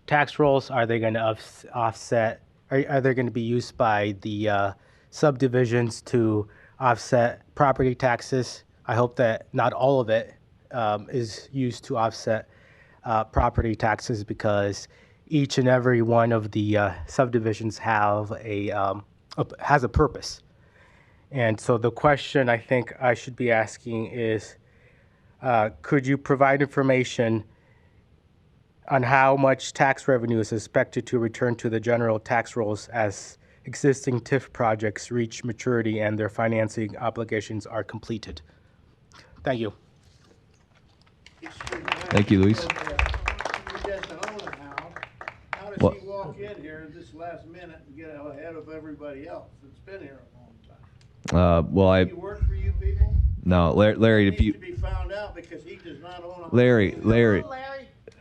tax rolls, are they going to offset? Are they going to be used by the subdivisions to offset property taxes? I hope that not all of it is used to offset property taxes, because each and every one of the subdivisions has a purpose. And so the question I think I should be asking is, could you provide information on how much tax revenue is expected to return to the general tax rolls as existing TIF projects reach maturity and their financing obligations are completed? Thank you. Thank you, Luis. How does he walk in here this last minute and get ahead of everybody else that's been here a long time? Well, Does he work for you people? No, Larry, if He you, needs to be found out because he does not own a Larry. Larry.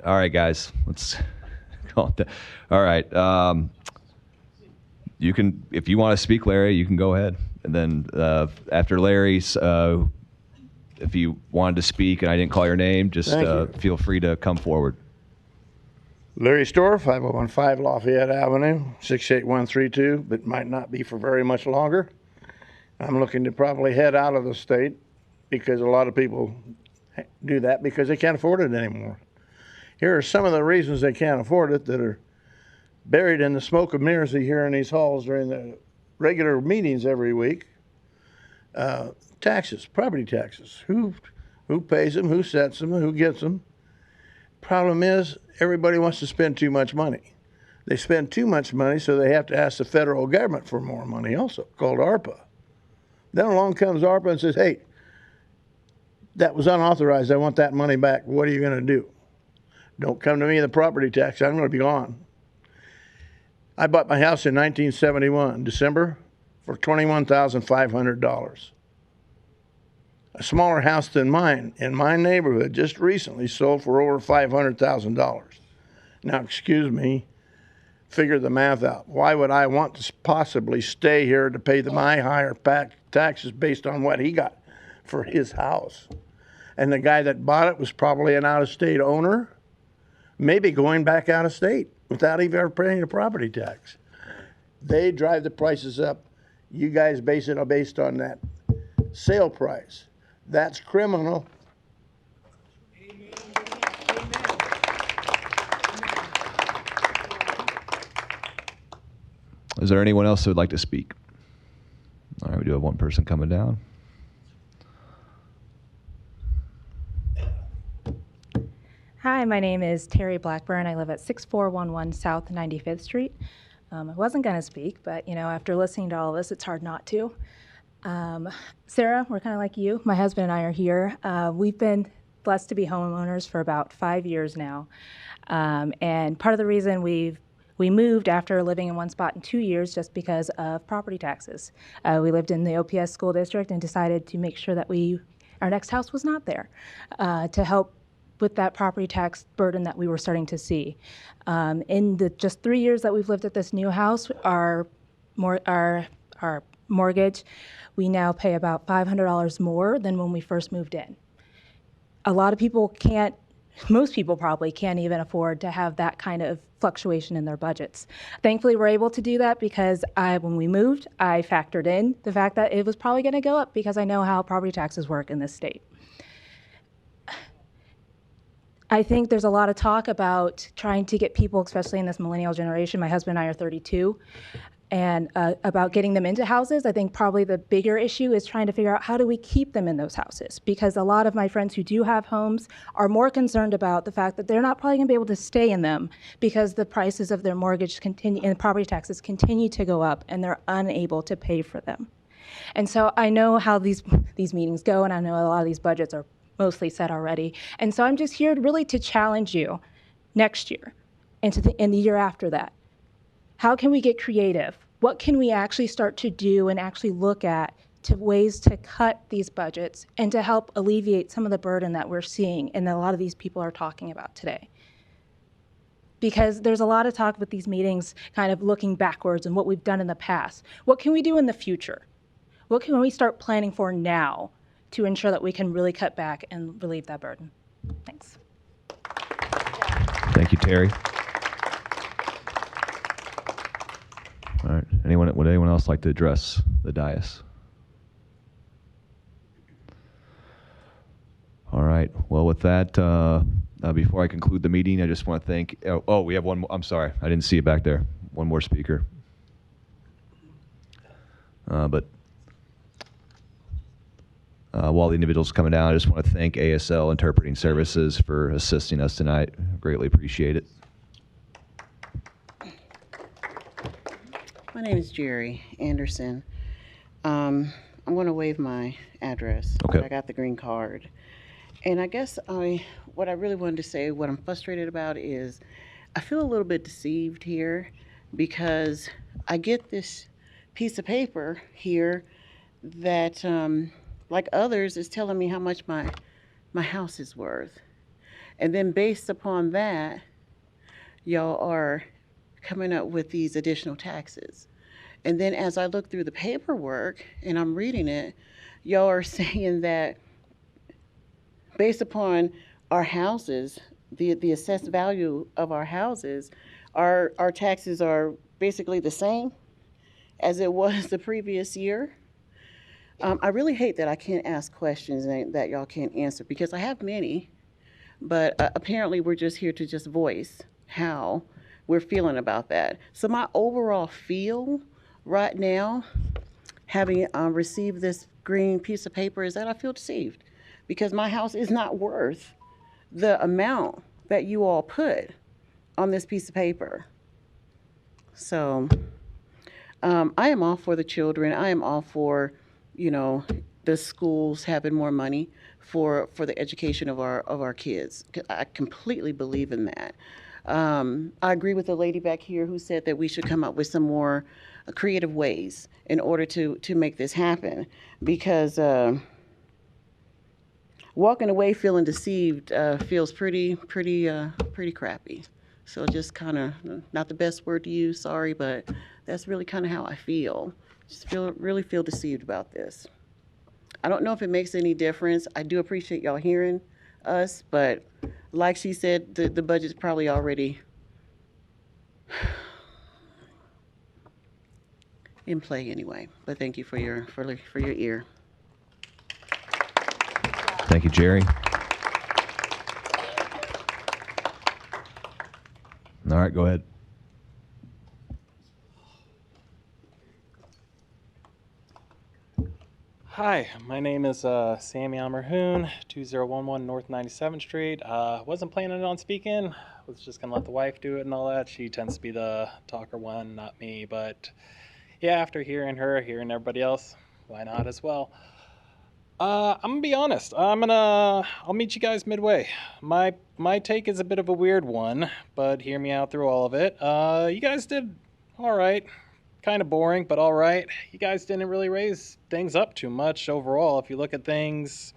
All right, guys, let's call it that. All right, you can, if you want to speak, Larry, you can go ahead. And then after Larry's, if you wanted to speak and I didn't call your name, just feel free to come forward. Larry Storr, 5015 Lafayette Avenue, 68132, but might not be for very much longer. I'm looking to probably head out of the state because a lot of people do that because they can't afford it anymore. Here are some of the reasons they can't afford it that are buried in the smoke and mirrors you hear in these halls during the regular meetings every week. Taxes, property taxes. Who pays them? Who sets them? Who gets them? Problem is, everybody wants to spend too much money. They spend too much money, so they have to ask the federal government for more money also, called ARPA. Then along comes ARPA and says, hey, that was unauthorized. I want that money back. What are you going to do? Don't come to me in the property tax. I'm going to be gone. I bought my house in 1971, December, for $21,500. A smaller house than mine in my neighborhood just recently sold for over $500,000. Now, excuse me, figure the math out. Why would I want to possibly stay here to pay my higher taxes based on what he got for his house? And the guy that bought it was probably an out-of-state owner, maybe going back out of state without even ever paying a property tax. They drive the prices up. You guys base it based on that sale price. That's criminal. Is there anyone else who would like to speak? All right, we do have one person coming down. Hi, my name is Terry Blackburn. I live at 6411 South 95th Street. I wasn't going to speak, but after listening to all of this, it's hard not to. Sarah, we're kind of like you. My husband and I are here. We've been blessed to be homeowners for about 5 years now. And part of the reason we moved after living in one spot in 2 years just because of property taxes. We lived in the OPS school district and decided to make sure that our next house was not there to help with that property tax burden that we were starting to see. In the just 3 years that we've lived at this new house, our mortgage, we now pay about $500 more than when we first moved in. A lot of people can't, most people probably can't even afford to have that kind of fluctuation in their budgets. Thankfully, we're able to do that because when we moved, I factored in the fact that it was probably going to go up because I know how property taxes work in this state. I think there's a lot of talk about trying to get people, especially in this millennial generation, my husband and I are 32, and about getting them into houses. I think probably the bigger issue is trying to figure out how do we keep them in those houses, because a lot of my friends who do have homes are more concerned about the fact that they're not probably going to be able to stay in them because the prices of their mortgage continue and property taxes continue to go up and they're unable to pay for them. And so I know how these meetings go, and I know a lot of these budgets are mostly set already. And so I'm just here really to challenge you next year and the year after that. How can we get creative? What can we actually start to do and actually look at to ways to cut these budgets and to help alleviate some of the burden that we're seeing and that a lot of these people are talking about today? Because there's a lot of talk with these meetings kind of looking backwards and what we've done in the past. What can we do in the future? What can we start planning for now to ensure that we can really cut back and relieve that burden? Thanks. Thank you, Terry. All right. Would anyone else like to address the dais? All right. Well, with that, before I conclude the meeting, I just want to thank. Oh, we have one more. I'm sorry, I didn't see it back there. One more speaker. But while the individual's coming down, I just want to thank ASL Interpreting Services for assisting us tonight. Greatly appreciate it. My name is Jerry Anderson. I'm going to waive my address. Okay. I got the green card. And I guess what I really wanted to say, what I'm frustrated about is I feel a little bit deceived here because I get this piece of paper here that, like others, is telling me how much my house is worth. And then based upon that, y'all are coming up with these additional taxes. And then as I look through the paperwork and I'm reading it, y'all are saying that based upon our houses, the assessed value of our houses, our taxes are basically the same as it was the previous year. I really hate that I can't ask questions that y'all can't answer because I have many, but apparently we're just here to just voice how we're feeling about that. So my overall feel right now, having received this green piece of paper, is that I feel deceived because my house is not worth the amount that you all put on this piece of paper. So I am all for the children. I am all for, the schools having more money for the education of our kids. I completely believe in that. I agree with the lady back here who said that we should come up with some more creative ways in order to make this happen, because walking away feeling deceived feels pretty crappy. So just kind of, not the best word to use, sorry, but that's really kind of how I feel. Just really feel deceived about this. I don't know if it makes any difference. I do appreciate y'all hearing us, but like she said, the budget's probably already in play anyway. But thank you for your ear. Thank you, Jerry. All right, go ahead. Hi, my name is Sammy Almerhoon, 2011 North 97th Street. Wasn't planning on speaking. Was just gonna let the wife do it and all that. She tends to be the talker one, not me. But yeah, after hearing her, hearing everybody else, why not as well? I'm gonna be honest. I'll meet you guys midway. My take is a bit of a weird one, but hear me out through all of it. You guys did all right. Kind of boring, but all right. You guys didn't really raise things up too much overall. If you look at things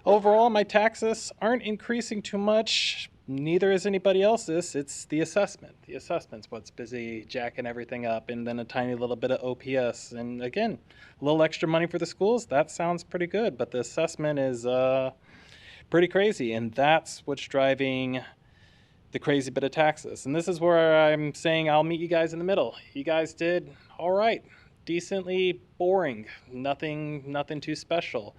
overall, my taxes aren't increasing too much. Neither is anybody else's. It's the assessment. The assessment's what's busy jacking everything up, and then a tiny little bit of OPS. And again, a little extra money for the schools. That sounds pretty good, but the assessment is pretty crazy, and that's what's driving the crazy bit of taxes. And this is where I'm saying I'll meet you guys in the middle. You guys did all right, decently boring, nothing too special.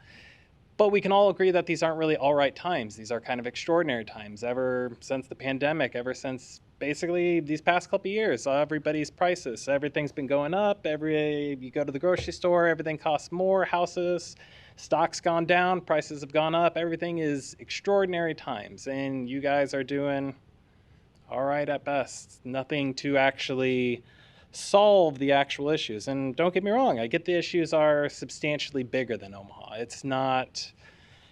But we can all agree that these aren't really all right times. These are kind of extraordinary times. Ever since the pandemic, ever since basically these past couple of years, everybody's prices, everything's been going up. You go to the grocery store, everything costs more. Houses, stock's gone down, prices have gone up. Everything is extraordinary times, and you guys are doing all right at best. Nothing to actually solve the actual issues. And don't get me wrong, I get the issues are substantially bigger than Omaha. It's not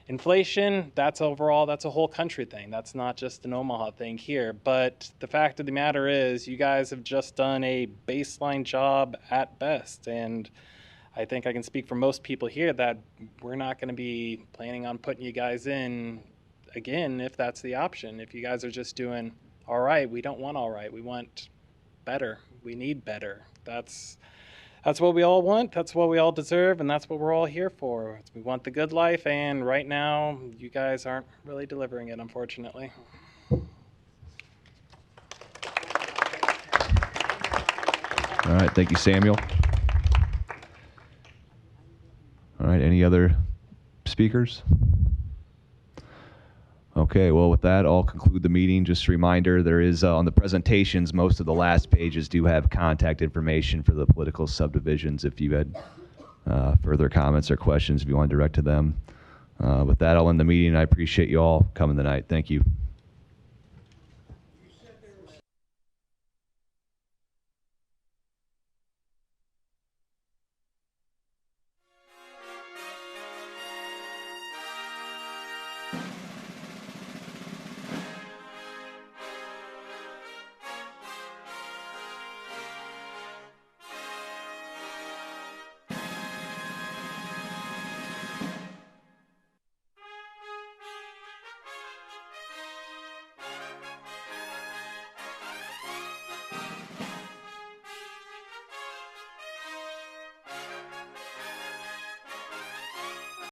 inflation, that's overall, that's a whole country thing. That's not just an Omaha thing here. But the fact of the matter is, you guys have just done a baseline job at best. And I think I can speak for most people here that we're not going to be planning on putting you guys in again if that's the option. If you guys are just doing all right, we don't want all right. We want better. We need better. That's what we all want. That's what we all deserve, and that's what we're all here for. We want the good life, and right now, you guys aren't really delivering it, unfortunately. All right, thank you, Samuel. All right, any other speakers? Okay, well, with that, I'll conclude the meeting. Just a reminder, there is on the presentations, most of the last pages do have contact information for the political subdivisions if you had further comments or questions, if you want to direct to them. With that, I'll end the meeting. I appreciate you all coming tonight. Thank you.